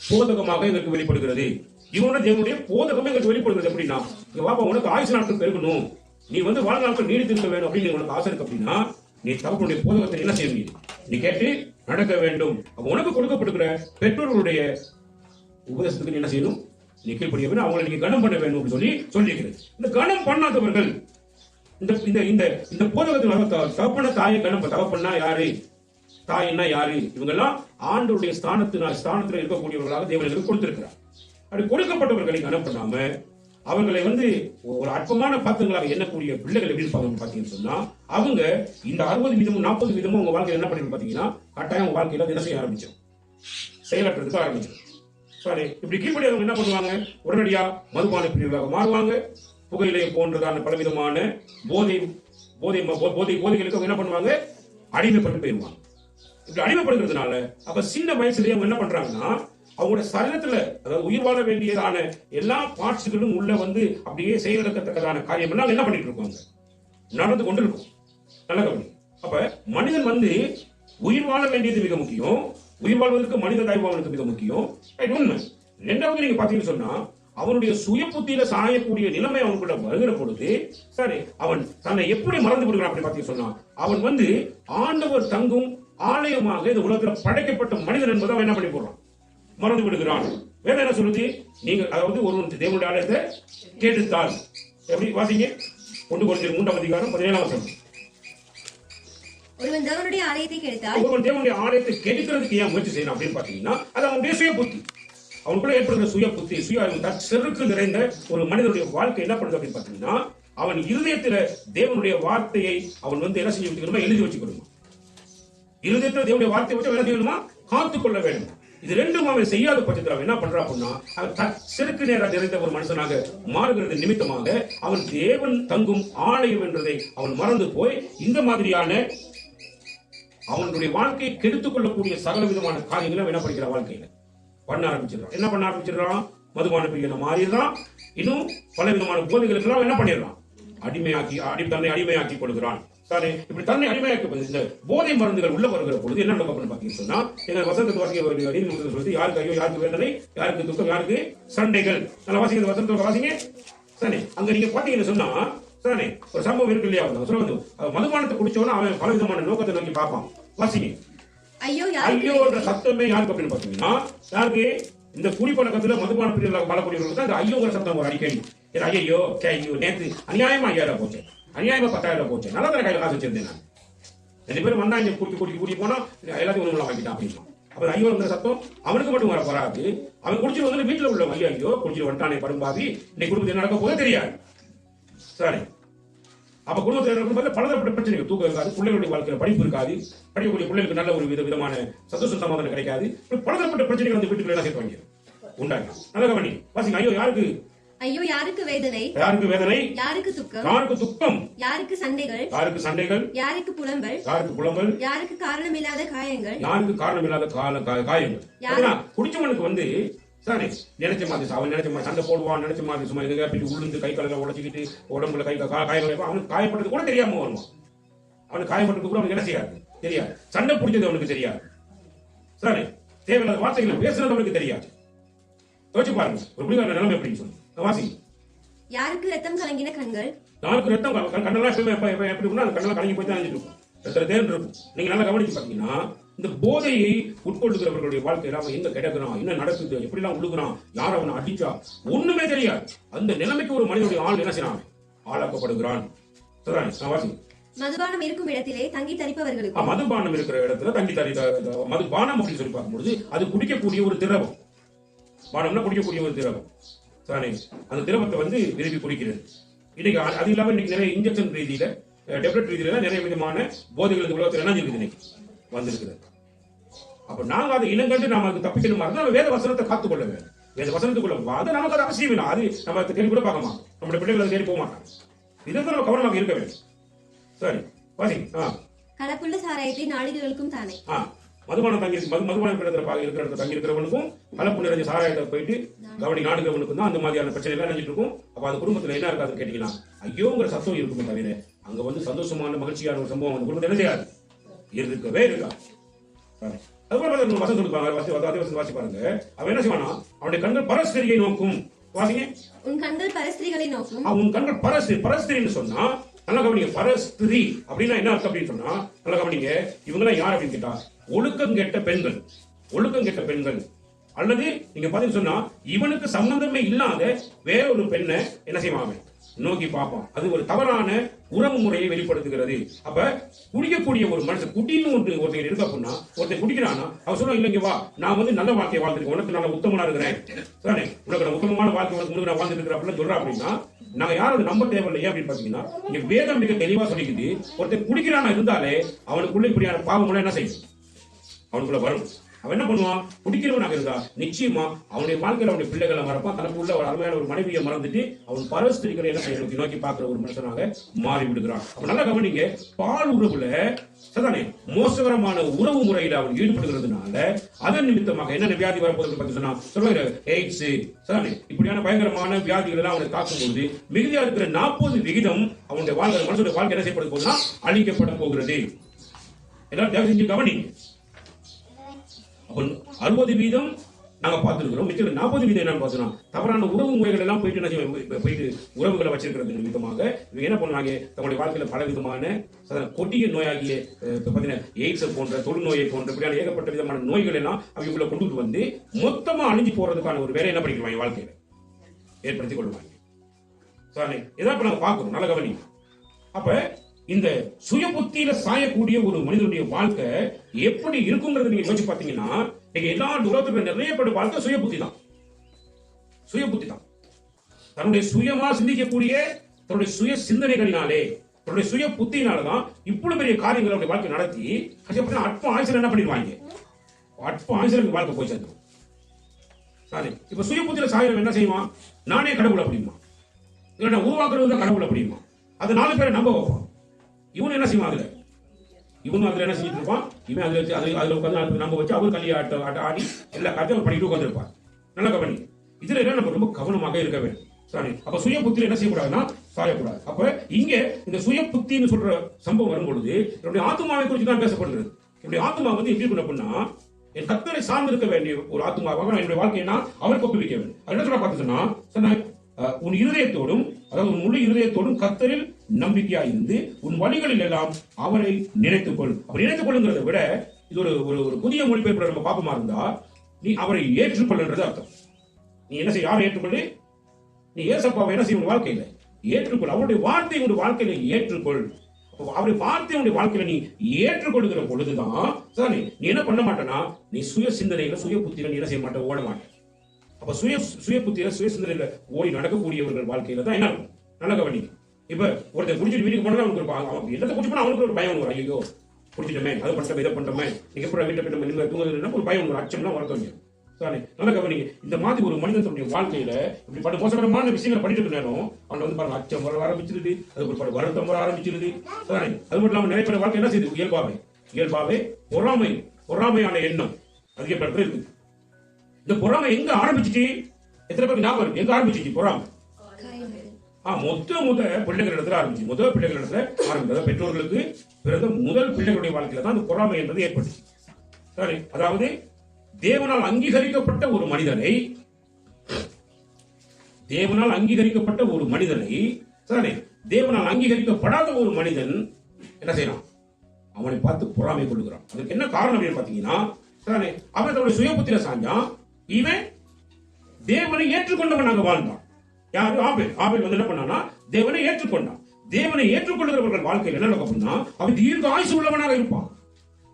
போதகமாக எங்களுக்கு வெளிப்படுகிறது. ஜீவனுள்ள தேவனுடைய போதகமே எங்களுக்கு வெளிப்படுகிறது. அப்படின்னா பாப்பா உனக்கு ஆயுசு நாட்கள் பெருகணும், நீ வந்து வாழ்நாட்கள் நீடித்திருக்க வேணும் அப்படின்னு உனக்கு ஆசை இருக்கு அப்படின்னா, நீ தகப்பனுடைய போதகத்தை என்ன செய்ய, நீ கேட்டு நடக்க வேண்டும். உனக்கு கொடுக்கப்படுகிற பெற்றோர்களுடைய உபதேசத்துக்கு என்ன செய்யணும், நீ கீழ்படிய வேண்டும், அவங்களை நீங்க கனம் பண்ண வேண்டும் சொல்லி சொல்லியிருக்கிறது. இந்த கனம் பண்ணாதவர்கள் இந்த போதகத்தில் தகப்பன தாயை கனம், தகப்பன்னா யாரு, தாயின்னா யாரு, இவங்க எல்லாம் ஆண்டவருடைய ஸ்தானத்தில் இருக்கக்கூடியவர்களாக தேவனுக்கு கொடுத்திருக்கிறார். அப்படி கொடுக்கப்பட்டவர்களை கனம் பண்ணாம அவர்களை வந்து ஒரு அற்பமான பாத்திரங்களாக எண்ணக்கூடிய பிள்ளைகள் எப்படி இருப்பாங்க பாத்தீங்கன்னு சொன்னா, அவங்க இந்த 60% 40% உங்க வாழ்க்கையில் என்ன பண்ணி பாத்தீங்கன்னா, கட்டாயம் உங்க வாழ்க்கையில என்ன செய்ய ஆரம்பிச்சோம், செயலாற்றுறதுக்கு ஆரம்பிச்சோம். சரி, இப்படி கீழ்படியாக என்ன பண்ணுவாங்க, உடனடியா மதுபான பிரிவுகளாக மாறுவாங்க. புகையிலை போன்றதான பலவிதமான போதைகளுக்கு என்ன பண்ணுவாங்க, அடிமைப்பட்டு போயிருவாங்க. இப்படி அடிமைப்படுகிறதுனால அப்ப சின்ன வயசுலயே அவங்க என்ன பண்றாங்கன்னா, அவங்களோட சரீரத்துல அதாவது உயிர் வாழ வேண்டியதான எல்லா பார்ட்ஸ்களும் உள்ள வந்து அப்படியே செயலிழக்கத்தக்கதான காரியம் எல்லாம் என்ன பண்ணிட்டு இருப்பாங்க, நடந்து கொண்டு இருக்கும். நல்ல கவனி. அப்ப மனிதன் வந்து உயிர் வாழ வேண்டியது மிக முக்கியம், உயிர் வாழ்வதற்கு மனித தாய்வாளனுக்கு மிக முக்கியம். உண்மை. ரெண்டாவது நீங்க பாத்தீங்கன்னு சொன்னா, அவனுடைய சுய புத்தியில சாயக்கூடிய நிலைமை அவனுக்குள்ள வருகிற பொழுது சரி, அவன் தன்னை எப்படி மறந்து விடுகிறான் அப்படி பாத்தீங்கன்னு சொன்னா, அவன் வந்து ஆண்டவர் தங்கும் ஆலயமாக இந்த உலகத்தில் படைக்கப்பட்ட மனிதன் என்பதை அவன் என்ன பண்ணி போடுறான், மறந்து விடுகிறான். வேற என்ன சொல்லுது, நீங்க அதாவது ஒருவன் தேவனுடைய ஆலயத்தை கேட்டுத்தால், எப்படி வாசிங்க, 1 கொரிந்தியர் 3ஆம் அதிகாரம் 17ஆம் வசனம். ஒருவன் தேவனுடைய ஆலயத்தை கெடுக்கிறதுக்கு ஏன் முயற்சி செய்யணும் அப்படின்னு பாத்தீங்கன்னா, அது அவனுடைய சுய புத்தி, அவனுக்குள்ள ஏற்படுகிற சுய புத்தி, செருக்கு நிறைந்த ஒரு மனிதனுடைய வாழ்க்கை என்ன பண்ணுது அப்படின்னு பாத்தீங்கன்னா, அவன் இருதயத்துல தேவனுடைய வார்த்தையை அவன் வந்து என்ன செய்ய வச்சுக்கணுமா, எழுதி வச்சுக்கணுமா, இருதயத்துல தேவனுடைய வார்த்தையை வச்சு என்ன செய்யணுமா, காத்துக்கொள்ள வேண்டும். இது ரெண்டும் அவன் செய்யாத பட்சத்தில் அவன் என்ன பண்றான் அப்படின்னா, அவன் செருக்கு நேரம் நிறைந்த ஒரு மனுஷனாக மாறுகிறது நிமித்தமாக அவன் தேவன் தங்கும் ஆலயம் என்றதை அவன் மறந்து போய் இந்த மாதிரியான அவனுடைய வாழ்க்கையை கெடுத்துக் கொள்ளக்கூடிய சகல விதமான காரியங்களை என்ன படிக்கிற வாழ்க்கையில பண்ண ஆரம்பிச்சிடறான். என்ன பண்ண ஆரம்பிச்சிடறான், மதுபான பிரியனை மாறிடுறான், இன்னும் பல விதமான போதைகளுக்கு எல்லாம் என்ன பண்ணிடுறான், தன்னை அடிமையாக்கி கொடுக்கிறான். சரி, இப்படி தன்னை அடிமையாக்கி இந்த போதை மருந்துகள் உள்ள வருகிற பொழுது என்ன நடக்கும் பாத்தீங்கன்னு சொன்னா, எங்க வசனத்துக்கு வாசிக்க சொல்லுது, யாருக்கு ஐயோ, யாருக்கு வேதனை, யாருக்கு துக்கம், யாருக்கு சண்டைகள். நல்லா வாசிங்க, வசனத்துக்கு வாசிங்க. சரி, அங்க நீங்க பாத்தீங்கன்னு சொன்னா சரி, ஒரு சம்பவம் இருக்கு இல்லையா, சொல்லுவது மதுபானத்தை குடிச்சோன்னா அவன் பல விதமான நோக்கத்தை நோக்கி பார்ப்பான். வாசிங்க. ஐயோ என்ற சத்தமே யாருக்கு அப்படின்னு பாத்தீங்கன்னா, யாருக்கு இந்த குடிப்பழக்கத்துல மதுபான பிரிவுகளாக வாழக்கூடியவர்களுக்கு தான் இந்த ஐயோங்கிற சத்தம் ஒரு அடிக்கடி. ஐயோ நேற்று அநியாயமா 5000 போச்சு, அநியாயமா 10,000 போச்சு, நல்லா தானே கையில காசு வச்சிருந்தேன் நான், 2 பேரும் வந்தா இங்க குடி போனா எல்லாத்தையும் ஒண்ணு வாங்கிட்டான் அப்படின்னா, அப்ப ஐயோங்கிற சத்தம் அவனுக்கு மட்டும் வர போறாது. அவன் குடிச்சிட்டு வந்து வீட்டுல உள்ள ஐயோ குடிச்சிட்டு வந்துட்டானே படும்பாவி, இன்னைக்கு குடும்பத்தில் நடக்க போதே தெரியாது. சரி, அப்ப குடும்பத்தில் பலதரப்பட்ட பிரச்சனைகள், தூக்கம் இருக்காது, பிள்ளைகளுடைய வாழ்க்கையில படிப்பு இருக்காது, படிக்கக்கூடிய பிள்ளைகளுக்கு நல்ல ஒரு விதமான சந்தோஷம் சமாதானம் கிடைக்காது, பலதரப்பட்ட பிரச்சனைகள் அந்த வீட்டுக்குள்ள என்ன செய்வாங்க உண்டாங்க. நல்ல கவனி, வாசிங்க. ஐயோ யாருக்கு வேதனை, யாருக்கு துக்கம், யாருக்கு சண்டைகள், யாருக்கு புலம்பல், யாருக்கு காரணமில்லாத காயங்கள். குடிச்சவனுக்கு வந்து சரி, நினைச்ச மாதிரி அவன் நினைச்ச மாதிரி சண்டை போடுவான், நினைச்ச மாதிரி சும்மா உளுந்து கை கால உடச்சிக்கிட்டு உடம்புல காயங்கள் அவனுக்கு காயப்பட்டது கூட தெரியாம வருவான். அவனுக்கு காயப்பட்டது கூட அவனுக்கு என்ன செய்யாது, தெரியாது. சண்டை பிடிச்சது அவனுக்கு தெரியாது. சரி, தேவையில்லாத வார்த்தைகளை பேசுறது அவனுக்கு தெரியாது. யோசிச்சு பாருங்க ஒரு குடிகார நிலைமை எப்படின்னு சொல்லி. வாசி. யாருக்கு ரத்தம் கலங்கின கண்கள், யாருக்கு ரத்தம் கண்ணெல்லாம் எப்படி கண்ணெல்லாம் கலங்கி போய் தான் இருக்கும், ரத்தம் தேன் இருக்கும். நீங்க நல்லா கவனிச்சு பாத்தீங்கன்னா, இந்த போதையை உட்கொள்ளுகிறவர்களுடைய வாழ்க்கையில அவன் எங்க கிடக்குறான், என்ன நடக்குது, எப்படி எல்லாம் உழுகுறான், யார் அவனை அடிச்சா ஒண்ணுமே தெரியாது. அந்த நிலைமைக்கு ஒரு மனிதனுடைய ஆள் என்ன செய்யறான், ஆளாக்கப்படுகிறான். மதுபானம் இருக்கும் இடத்திலே தங்கி தரிப்பவர்களுக்கும் மதுபானம் இருக்கிற இடத்துல தங்கி மதுபானம் அப்படின்னு சொல்லி பார்க்கும்போது அது குடிக்கக்கூடிய ஒரு திரவம். பானம்னா குடிக்கக்கூடிய ஒரு திரவம் தானே. அந்த திரவத்தை விரும்பி குடிக்கிறது. இன்னைக்கு அது இல்லாம இன்னைக்கு நிறைய இன்ஜெக்ஷன் ரீதியில டெப்லெட் ரீதியில நிறைய விதமான போதைகள் உலகத்தில் என்ன இருக்குது இன்னைக்கு வந்திருக்கிறது. அப்ப நாங்க அதை இனங்கண்டு நாம அதுக்கு தப்பிக்கணுமா இருந்தா வேத வசனத்தை காத்துக்கொள்ள வேண்டும். வேத வசனத்துக்குள்ள அது நமக்கு அது அவசியம் இல்லை. அது நம்ம தேடி கூட பார்க்க மாட்டோம். நம்முடைய பிள்ளைகளை தேடி போக மாட்டாங்க. இதற்கு நம்ம கவனமாக இருக்க வேண்டும். சரி வாசி. கலப்புள்ள சாராயத்தை நாடுகளுக்கும் தானே. மதுபானம் தங்கி மதுபானம் இருக்கிற தங்கி இருக்கிறவனுக்கும் கலப்பு நிறைஞ்ச சாராயத்தை போயிட்டு கவனி நாடுகிறவனுக்கும் தான் அந்த மாதிரியான பிரச்சனை எல்லாம் நினைச்சிட்டு இருக்கும். அப்ப அந்த குடும்பத்துல என்ன இருக்காதுன்னு கேட்டீங்கன்னா ஐயோங்கிற சத்தம் இருக்குமே தவிர அங்க சந்தோஷமான மகிழ்ச்சியான ஒரு சம்பவம் அந்த குடும்பத்தில் என்ன செய்யாது, இருக்கவே இருக்கா. அதுபோல வசம் கொடுப்பாங்க, வாசி பாருங்க. அவன் என்ன செய்வானா, அவனுடைய கண்கள் பரஸ்திரியை நோக்கும். வாசிங்க. உன் கண்கள் பரஸ்திரிகளை நோக்கும். உன் கண்கள் பரஸ்திரின்னு சொன்னா நல்லா கவனிங்க. பரஸ்திரி அப்படின்னா என்ன அர்த்தம் அப்படின்னு சொன்னா நல்லா கவனிங்க. இவங்கெல்லாம் யார் அப்படின்னு கேட்டா ஒழுக்கம் கெட்ட பெண்கள். ஒழுக்கம் கெட்ட பெண்கள் அல்லது நீங்க பாத்தீங்கன்னு சொன்னா இவனுக்கு சம்பந்தமே இல்லாத வேற ஒரு பெண்ணை என்ன செய்வாங்க நோக்கி பார்ப்பான். அது ஒரு தவறான உறவு முறையை வெளிப்படுத்துகிறது. அப்ப குடிக்கக்கூடிய ஒரு மனுஷன் குடின்னு ஒருத்தர் இருக்கு அப்படின்னா ஒருத்தர் குடிக்கிறானா அவன் சொல்ல இல்லைங்க வா நான் நல்ல வாழ்க்கையை வாழ்ந்துருக்கேன், உனக்கு நல்ல உத்தமனா இருக்கிறேன் தானே, உனக்கு நான் உத்தமமான வாழ்க்கை உனக்கு நான் வாழ்ந்துட்டு இருக்கிற அப்படின்னு சொல்றேன். அப்படின்னா நாங்க யாரும் நம்ப தேவையில்லையே அப்படின்னு பாத்தீங்கன்னா இங்க வேதம் மிக தெளிவா சொல்லிக்குது. ஒருத்தர் குடிக்கிறானா இருந்தாலே அவனுக்குள்ள இப்படியான பாவம் என்ன செய்யும், அவனுக்குள்ள வரும். அவன் என்ன பண்ணுவான், குடிக்கிறவனாக இருந்தா நிச்சயமா அவனுடைய வாழ்க்கையில் அவனுடைய பிள்ளைகளை மறப்பான். தனக்கு உள்ள ஒரு அருமையான ஒரு மனைவியை மறந்துட்டு அவன் பரஸ்திரிகளை என்ன செய்ய நோக்கி பார்க்கிற ஒரு மனுஷனாக மாறி விடுகிறான். அப்ப நல்லா கவனிங்க, பால் உறவுல சரிதானே மோசகரமான உறவு முறையில் அவன் ஈடுபடுகிறதுனால அதன் நிமித்தமாக என்னென்ன வியாதி வரப்போகுது பத்தி சொன்னா சொல்லுவாங்க எய்ட்ஸ் சரிதானே, இப்படியான பயங்கரமான வியாதிகள் எல்லாம் அவனை தாக்கும்போது மிகுதியா இருக்கிற 40% அவனுடைய வாழ்க்கை மனுஷனுடைய வாழ்க்கை என்ன செய்யப்பட போகுதுன்னா அழிக்கப்பட போகிறது. எல்லாரும் தேவை செஞ்சு கவனிங்க. 60% நாங்க பார்த்திருக்கிறோம். மிச்சம் 40% என்னன்னு பார்த்தோம்னா தவறான உறவு முறைகள் எல்லாம் போயிட்டு உறவுகளை வச்சிருக்கிறது நிமித்தமாக இவங்க என்ன பண்ணுவாங்க, தங்களுடைய வாழ்க்கையில பல விதமான கொடிய நோயாகிய எய்ட்ஸ் போன்ற தொழுநோயை போன்ற இப்படியான ஏகப்பட்ட விதமான நோய்கள் எல்லாம் அவங்களுக்குள்ள கொண்டு மொத்தமா அழிஞ்சு போறதுக்கான ஒரு வேலை என்ன பண்ணிடுவாங்க வாழ்க்கையில ஏற்படுத்திக் கொள்வாங்க. எதாவது நாங்க பார்க்கிறோம். நல்ல கவனி. அப்ப இந்த சுய புத்தியில சாயக்கூடிய ஒரு மனிதனுடைய வாழ்க்கை எப்படி இருக்குங்கிறது நீங்க யோசிச்சு பாத்தீங்கன்னா எல்லா உலகத்துக்கு நிறைய பேர் வாழ்க்கை சுய புத்தி தான். சுய புத்தி தான். தன்னுடைய சுயமா சிந்திக்கக்கூடிய தன்னுடைய சுய சிந்தனைகளினாலே தன்னுடைய சுய புத்தியினாலதான் இவ்வளவு பெரிய காரியங்களை வாழ்க்கை நடத்தி அற்ப ஆயுசல் என்ன பண்ணிடுவாங்க, அற்ப ஆயுசலுக்கு வாழ்க்கை போய் சேர்ந்துடும். சரி, இப்ப சுய புத்தியில சாயம் என்ன செய்வான், நானே கடவுள் அப்படிமா, இல்ல உருவாக்குறது தான் கடவுள் அப்படிமா, அது 4 பேரை நம்ப வைப்பான். இவன் என்ன செய்வான், இவனும் அதுல என்ன செஞ்சுட்டு இருப்பான், இவன் அதுல உட்காந்து நம்ம வச்சு அவர் களி ஆடி எல்லா காட்சியும் பண்ணிட்டு உட்காந்துருப்பான். நல்ல கவனி. இதுல என்ன நம்ம ரொம்ப கவனமாக இருக்க வேண்டும். சரி, அப்ப சுய புத்தியில என்ன செய்யக்கூடாதுன்னா சாயக்கூடாது. அப்ப இங்க இந்த சுய புத்தின்னு சொல்ற சம்பவம் வரும்பொழுது என்னுடைய ஆத்மாவை குறித்து தான் பேசப்படுகிறது. என்னுடைய ஆத்மா எப்படி இருக்கணும் அப்படின்னா என் கர்த்தரை சார்ந்திருக்க வேண்டிய ஒரு ஆத்மாவாக என்னுடைய வாழ்க்கையை அவருக்கு ஒப்புவிக்க வேண்டும். அது என்ன சொல்ல பார்த்துச்சுன்னா உன் இருதயத்தோடும் அதாவது உன் முழு இருதயத்தோடும் கர்த்தரில் நம்பிக்கையா இருந்து உன் வழிகளில் எல்லாம் அவரை நினைத்துக் கொள். அப்படி நினைத்துக் கொள்ளுங்கிறத விட இது ஒரு புதிய மொழிபெயர்ப்புல நம்ம பாப்பமா இருந்தா நீ அவரை ஏற்றுக்கொள்ளுன்றது அர்த்தம். நீ என்ன செய்ய, யாரை ஏற்றுக்கொள்ளு, நீ ஏசப்பாவை என்ன செய்ய உன் வாழ்க்கையில ஏற்றுக்கொள். அவருடைய வார்த்தை உன் வாழ்க்கையில ஏற்றுக்கொள். அவருடைய வார்த்தை உடைய வாழ்க்கையில நீ ஏற்றுக்கொள்கிற பொழுதுதான் நீ என்ன பண்ண மாட்டேன்னா நீ சுய சிந்தனையில சுய புத்தியில நீ என்ன செய்ய மாட்டேன், ஓட மாட்டேன். அப்ப சுய புத்தியில சுய சிந்தனையில ஓடி நடக்கக்கூடியவர்கள் வாழ்க்கையில தான் என்ன இருக்கும். நல்ல கவனி. இப்ப ஒருத்தர் குடிச்சிட்டு வீட்டுக்கு போனா அவனுக்கு என்னத்தை குடிச்சு போனா அவனுக்கு ஒரு பயம் வரும். ஐயோ குடிச்சிட்டமே, அதை பண்ணிட்டோம் இதை பண்ணிட்டோமே, நீங்க எப்படி வீட்டை போயிட்டு ஒரு பயம் வரும், அச்சம்லாம் வரத்தோங்க. நல்ல கவனிங்க. இந்த மாதிரி ஒரு மனிதனுடைய வாழ்க்கையில இப்படி பல மோசமான விஷயங்களை பண்ணிட்டு இருக்க நேரம் அவன் பாருங்க அச்சம் வர ஆரம்பிச்சிருது, அதுக்கு ஒரு வருத்தம் வர ஆரம்பிச்சிருது. அது மட்டும் இல்லாம நிறைய பேர் வாழ்க்கை என்ன செய்யுது, இயல்பாவே பொறாமையான எண்ணம் அதிகப்படுத்த இருக்கு. இந்த பொறாமை எங்க ஆரம்பிச்சிச்சு, எத்தனை பேருக்கு ஞாபகம் இருக்கு எங்க ஆரம்பிச்சிச்சு பொறாமை? மொத்த பிள்ளைகள் இடத்துல ஆரம்பிச்சு, முதல் பிள்ளைகள் இடத்துல ஆரம்பிச்சது பெற்றோர்களுக்கு பிறந்த முதல் பிள்ளைகளுடைய வாழ்க்கையில தான் அந்த பொறாமை என்பது ஏற்பட்டுச்சு. சரி, அதாவது தேவனால் அங்கீகரிக்கப்பட்ட ஒரு மனிதனை தேவனால் அங்கீகரிக்கப்படாத ஒரு மனிதன் என்ன செய்யறான், அவனை பார்த்து பொறாமை கொள்ளுகிறான். அதுக்கு என்ன காரணம் அப்படின்னு பாத்தீங்கன்னா அவன் தன்னுடைய சுய புத்தியில சாஞ்சான். இவன் தேவனை ஏற்றுக்கொண்டவன் வாழ்ந்தான். யாரு? ஆபேல் என்ன பண்ணானா தேவனை ஏற்றுக்கொண்டான். தேவனை ஏற்றுக்கொள்கிறவர்கள் வாழ்க்கையில் என்ன நடக்கும் அப்படின்னா அவன் தீர்க்க ஆயுசு உள்ளவனாக இருப்பான்.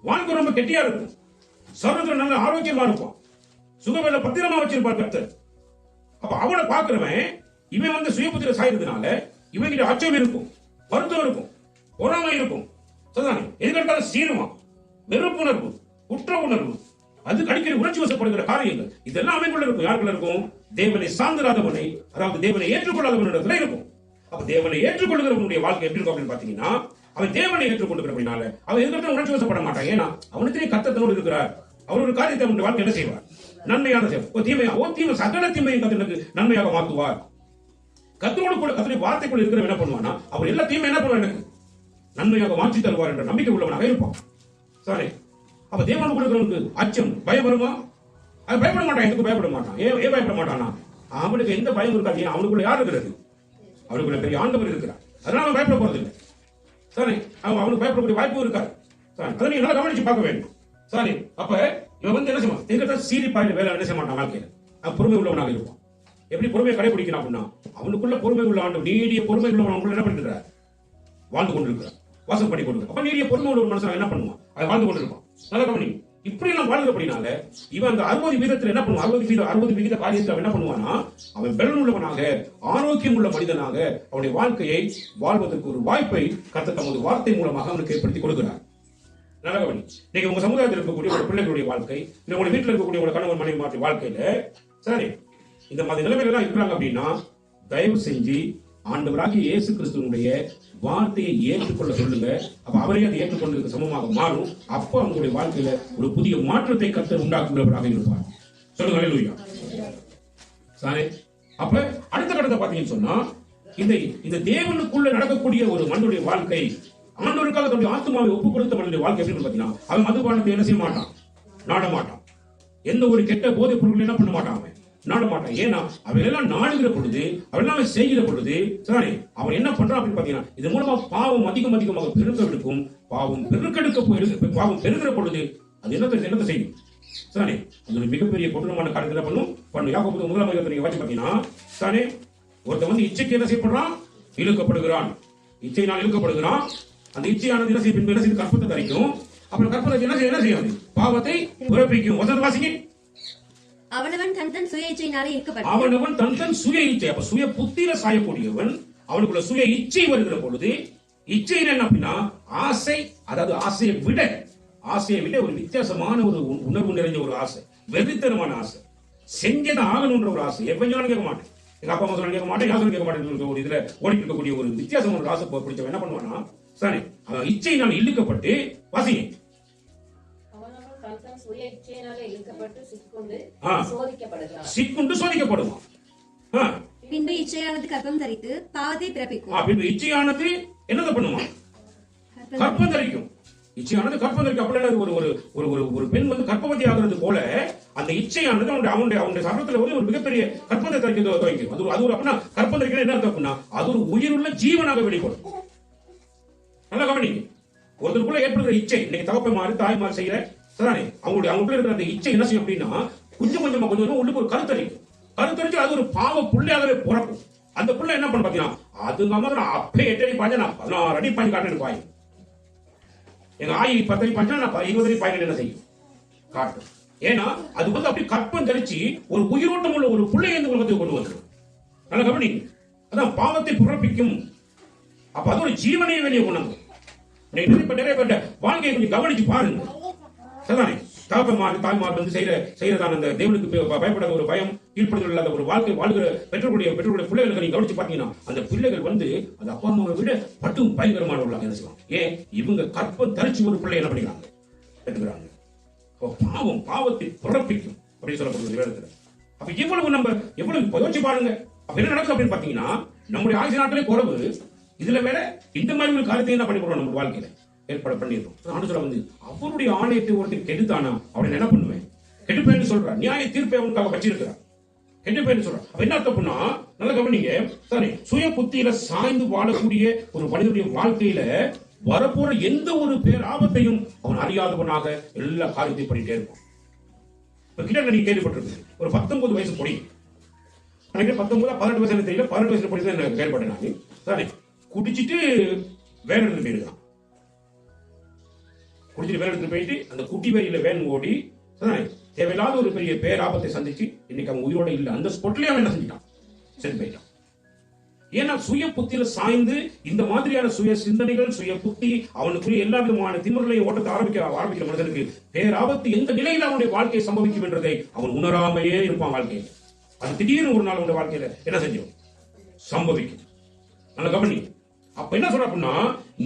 வாழ்க்கை ரொம்ப கெட்டியா இருக்கும். சரீரத்துல நல்ல ஆரோக்கியமா இருப்பான். சுகவேல பத்திரமா வச்சிருப்பான் கர்த்தர். அப்ப அவனை பார்க்கிறவன் இவன் வந்து சுயபுத்திர சாயறதுனால இவங்கிட்ட அச்சம் இருக்கும், வருத்தம் இருக்கும், பொறாமை இருக்கும். சரிதானே? எதுக்கெடுத்தாலும் சீருவான், வெறுப்புணர்வு, குற்ற உணர்வு, அது அடிக்கடி உணர்ச்சி வசப்படுகிற காரியங்கள் இதெல்லாம் அவனுக்குள்ள இருக்கும். யாருக்குள்ள இருக்கும்? தேவனை சார்ந்திராதவனை, அதாவது தேவனை ஏற்றுக்கொள்ளாதவனிடத்துல இருக்கும். அப்ப தேவனை ஏற்றுக்கொள்கிறவனுடைய வாழ்க்கை எப்படி இருக்கும் அப்படின்னு பாத்தீங்கன்னா, அவன் தேவனை ஏற்றுக்கொண்டிருக்கிறபடினால அவன் எதுக்கிட்ட உணர்ச்சி வசப்பட மாட்டான். ஏன்னா அவனுக்கு கர்த்தரோடு இருக்கிறார். அவர் ஒரு காரியத்தை அவனுடைய வாழ்க்கை என்ன செய்வார்? நன்மையான செய்வார். தீமை சகல தீமையும் கர்த்தருக்கு நன்மையாக மாற்றுவார். கர்த்தரோடு கூட கர்த்தருடைய வார்த்தைக்குள்ள இருக்கிற என்ன பண்ணுவானா, அவர் எல்லா தீமை என்ன பண்ணுவார்? எனக்கு நன்மையாக மாற்றி தருவார் என்ற நம்பிக்கை உள்ளவனாக இருப்பான். சரி, அப்ப தேவனோடு கொடுக்கிறவனுக்கு அச்சம், பயம் வருமா? அது பயப்பட மாட்டான். எதுக்கு பயப்பட மாட்டான்? ஏன் பயப்பட மாட்டானா? அவனுக்கு எந்த பயம் இருக்காது. அவனுக்குள்ள யார் இருக்கிறது? அவனுக்குள்ள பெரிய ஆண்டவர் இருக்கிறார். அதனால அவன் பயப்பட போறது இல்லை. சரி, அவனுக்கு பயப்படக்கூடிய வாய்ப்பு இருக்காது. சரி, அதை நீங்க நல்லா கவனிச்சு பார்க்க வேண்டும். சரி, அப்ப இவன் வந்து என்ன செய்வான்? எங்கிட்ட சீரி பாயில வேலை என்ன செய்ய மாட்டான். வாழ்க்கையில அவன் பொறுமை உள்ளவனாக இருப்பான். எப்படி பொறுமையை கடைபிடிக்கிறான் அப்படின்னா, அவனுக்குள்ள பொறுமை உள்ள ஆண்டு, நீடிய பொறுமை உள்ளவன் அவனுக்குள்ள என்ன பண்ணிருக்கிறார்? வாழ்ந்து கொண்டிருக்கிறார், வாசம் பண்ணி கொண்டிருக்கான். அப்ப நீடிய பொறுமை உள்ள ஒரு மனுஷன் என்ன பண்ணுவான்? அதை வாழ்ந்து கொண்டிருப்பான். நல்லா கவனி. இப்படி எல்லாம் வாழ்ந்தபடினால இவன் அந்த 60 வீதத்தில் என்ன பண்ணுவான்? 60 விகித காரியத்தில் அவன் என்ன பண்ணுவானா, அவன் பலன் உள்ளவனாக, ஆரோக்கியம் உள்ள மனிதனாக அவனுடைய வாழ்க்கையை வாழ்வதற்கு ஒரு வாய்ப்பை கர்த்தர் தமது வார்த்தை மூலமாக அவனுக்கு ஏற்படுத்தி கொடுக்கிறார். நல்லா கவனி. நீங்க உங்க சமுதாயத்தில் இருக்கக்கூடிய ஒரு பிள்ளைகளுடைய வாழ்க்கை, உங்க வீட்டில் இருக்கக்கூடிய ஒரு கணவன் மனைவி மாற்றி வாழ்க்கையில சரி இந்த மாதிரி நிலைமையில எல்லாம் இருக்கிறாங்க அப்படின்னா, தயவு செஞ்சு ஆண்டவராகிய இயேசு கிறிஸ்துவனுடைய வார்த்தையை ஏற்றுக்கொள்ள சொல்லுங்க. அப்ப அவரே அதை ஏற்றுக்கொண்டதுக்கு சமமாக மாறும். அப்ப அவங்களுடைய வாழ்க்கையில ஒரு புதிய மாற்றத்தை கர்த்தர் உண்டாக்குகிறவராக இருப்பார். சொல்லுங்க அல்லேலூயா. சரி, அப்ப அடுத்த கட்டத்தை பாத்தீங்கன்னு சொன்னா, இந்த தேவனுக்குள்ள நடக்கக்கூடிய ஒரு மனிதனுடைய வாழ்க்கை, ஆண்டவருக்காக தன்னுடைய ஆத்மாவை ஒப்புக் கொடுத்த மனிதனுடைய வாழ்க்கை எப்படி பாத்தீங்கன்னா, அவன் மதுபானத்தை என்ன செய்ய மாட்டான்? நாட மாட்டான். எந்த ஒரு கெட்ட போதைப் பொருட்கள் என்ன பண்ண மாட்டான்? அவன் நாட மாட்டான். ஏன்னா அவன் எல்லாம் நாடுகிற பொழுது, அவன் செய்கிற பொழுது சரி அவன் என்ன பண்றான் அப்படின்னு பாத்தீங்கன்னா, இது மூலமா பாவம் அதிகமாக பெருக்கெடுக்கும். பாவம் பெருகிற பொழுது அது என்னத்தை செய்யும்? சரி, அது ஒரு மிகப்பெரிய கொடூரமான காரியத்தை பண்ணும். யாக்கோபு 1ஆம் அதிகாரத்தை நீங்க வாசி பாத்தீங்கன்னா, சரி ஒருத்தன் வந்து இச்சைக்கு என்ன செய்யப்படுறான்? இழுக்கப்படுகிறான். இச்சையினால் இழுக்கப்படுகிறான். அந்த இச்சையானது என்ன செய்யும்? என்ன செய்யும்? கற்பத்தை தரிக்கும். அப்புறம் கற்பனை என்ன செய்யாது? பாவத்தை பிறப்பிக்கும். வசனத்தை வாசிங்க. அவனவன் தன் சுய இச்சையினாலே இழுக்கப்பட்டு, அவனவன் தன் சுய இச்சை, அப்ப சுய புத்தியில சாயக்கூடியவன், அவனுக்குள்ள சுய இச்சை வருகிற பொழுது, இச்சை என்ன அப்படின்னா ஆசை, அதாவது ஆசையை விட ஒரு வித்தியாசமான ஒரு உணர்வு நிறைஞ்ச ஒரு ஆசை, வெறித்தனமான ஆசை, செஞ்சதான் ஆகணும்ன்ற ஒரு ஆசை. எவ்வளவு கேட்க மாட்டேன், எங்க அப்பா அம்மா சொல்ல கேட்க மாட்டேன், யாரும் கேட்க மாட்டேன். ஒரு இதுல ஓடி இருக்கக்கூடிய ஒரு வித்தியாசமான ஒரு ஆசை பிடிச்சவன் என்ன பண்ணுவானா, சரி அவன் இச்சையினால் இழுக்கப்பட்டு வாசிங்க. சிக்குண்டு சோதிக்கப்படுவான். பின்பு இச்சையானது கர்ப்பம் தரித்து பாவத்தை பிறப்பிக்கும். பின்பு இச்சையானது என்னது பண்ணுமா? கர்ப்பம் தரிக்கும். இச்சையானது கர்ப்பம் தரிக்கும். அப்படி ஒரு பெண் வந்து கர்ப்பவதி ஆகிறது போல அந்த இச்சையானது அவனுடைய சரீரத்துல ஒரு மிகப்பெரிய கர்ப்பத்தை தரிக்க துவங்கும். அது ஒரு அப்படின்னா கர்ப்பம் தரிக்கணும் என்ன அர்த்தம் அப்படின்னா, அது ஒரு உயிருள்ள ஜீவனாக வெளிப்படும். நல்லா கவனிங்க. ஒருத்தருக்குள்ள ஏற்படுகிற இச்சை, இன்னைக்கு தகப்பை மாறி தாய் மாறி செய்யற சரிதானே, அவங்களுக்குள்ள இருக்கிற அந்த இச்சை என்ன செய்யும் அப்படின்னா, கொஞ்சம் உள்ளுக்கு ஒரு கருத்தரிச்சு அது ஒரு பாவ புள்ளையாகவே பிறக்கும். அந்த புள்ளை என்ன பண்ண பாத்தீங்கன்னா, அது அப்படியே 8 அடி பாய்ஞ்சா நான் 16 அடி பாய்ஞ்சு காட்டு பாயும். எங்க ஆயி 10 அடி பாய்ஞ்சா நான் 20 அடி பாய்ஞ்சு என்ன செய்யும்? காட்டும். ஏன்னா அது வந்து அப்படி கற்பம் தரிச்சு ஒரு உயிரோட்டம் உள்ள ஒரு புள்ளை இந்த உலகத்துக்கு கொண்டு வந்துடும். நல்லா கவனிங்க. அதான் பாவத்தை பிறப்பிக்கும். அப்ப அது ஒரு ஜீவனையை வெளியே கொண்டு வந்து நிறைய பேர் வாழ்க்கையை கொஞ்சம் கவனிச்சு பாருங்க. சரிதானே? தகப்பன்மார் தாய்மார் வந்து செய்யறதான அந்த தேவனுக்கு பயப்படாத ஒரு பயம், கீழ்ப்படுதல் இல்லாத ஒரு வாழ்க்கை வாழ்கிற பெற்றோருடைய பிள்ளைகளுக்கு நீங்க கவனிச்சு பாத்தீங்கன்னா, அந்த பிள்ளைகள் வந்து அந்த அப்பா அம்மாவை விட பட்டும் பயங்கரமானவர்களாக என்ன செய்வாங்க? ஏன் இவங்க கற்பம் தரிச்சு ஒரு பிள்ளை என்ன பண்ணிக்கிறாங்க? பெற்றுக்கிறாங்க. பாவத்தை பிறப்பிக்கும் அப்படின்னு சொல்லப்படுது வேதத்துல. அப்ப எவ்வளவு யோசிச்சு பாருங்க. அப்ப என்ன நடக்கும் அப்படின்னு பாத்தீங்கன்னா, நம்முடைய ஆயுசு நாட்களே குறைவு. இதுல வேற இந்த மாதிரி ஒரு காரியத்தை என்ன பண்ணி போறோம்? நம்ம வாழ்க்கையில ஏற்பாடு பண்ணிடுறோம். ஆண்டு வந்து அவருடைய ஆணையத்தை ஒருத்தர் கெடுத்தானா அவனை என்ன பண்ணுவேன்? கெடுப்பேன்னு சொல்றான். நியாய தீர்ப்பை அவனுக்காக வச்சிருக்கிறான். கெடுப்பேன்னு சொல்றான். அப்ப என்ன தப்புன்னா, நல்ல கவனிங்க. சரி, சுய புத்தியில சாய்ந்து வாழக்கூடிய ஒரு மனிதனுடைய வாழ்க்கையில வரப்போற எந்த ஒரு பேராபத்தையும் அவன் அறியாதவனாக எல்லா காரியத்தையும் பண்ணிட்டே இருப்பான். இப்ப கிட்ட நீங்க கேள்விப்பட்டிருக்கு, ஒரு 19 வயசு பொடி, 19 18 வயசுல தெரியல, 18 வயசுல படிச்சு கேள்விப்பட்டேன் நான். சரி, குடிச்சிட்டு வேற இடத்துல போயிருக்கான். குடிச்சிட்டு வேற இடத்துல போயிட்டு அந்த குட்டி வரியில வேன் ஓடி தேவையில்லாத ஒரு பெரிய பேராபத்தை சந்திச்சு இன்னைக்கு அவன் உயிரோட இல்லை. அந்த ஸ்பாட்லயே அவன் என்ன செஞ்சிட்டான், செத்து போயிட்டான். ஏன்னா சுய புத்தியில சாய்ந்து இந்த மாதிரியான சுய சிந்தனைகள், சுய புத்தி, அவனுக்குரிய எல்லா விதமான திமிர்களையும் ஓட்டத்தை ஆரம்பிக்கிற மனிதனுக்கு பேராபத்து எந்த நிலையில் அவனுடைய வாழ்க்கையை சம்பவிக்கும் என்றதை அவன் உணராமையே இருப்பான் வாழ்க்கையில். அது திடீர்னு ஒரு நாள் அவனுடைய வாழ்க்கையில என்ன செஞ்சோம் சம்பவிக்கும். நல்ல கவனி. அப்ப என்ன சொல்ற அப்படின்னா,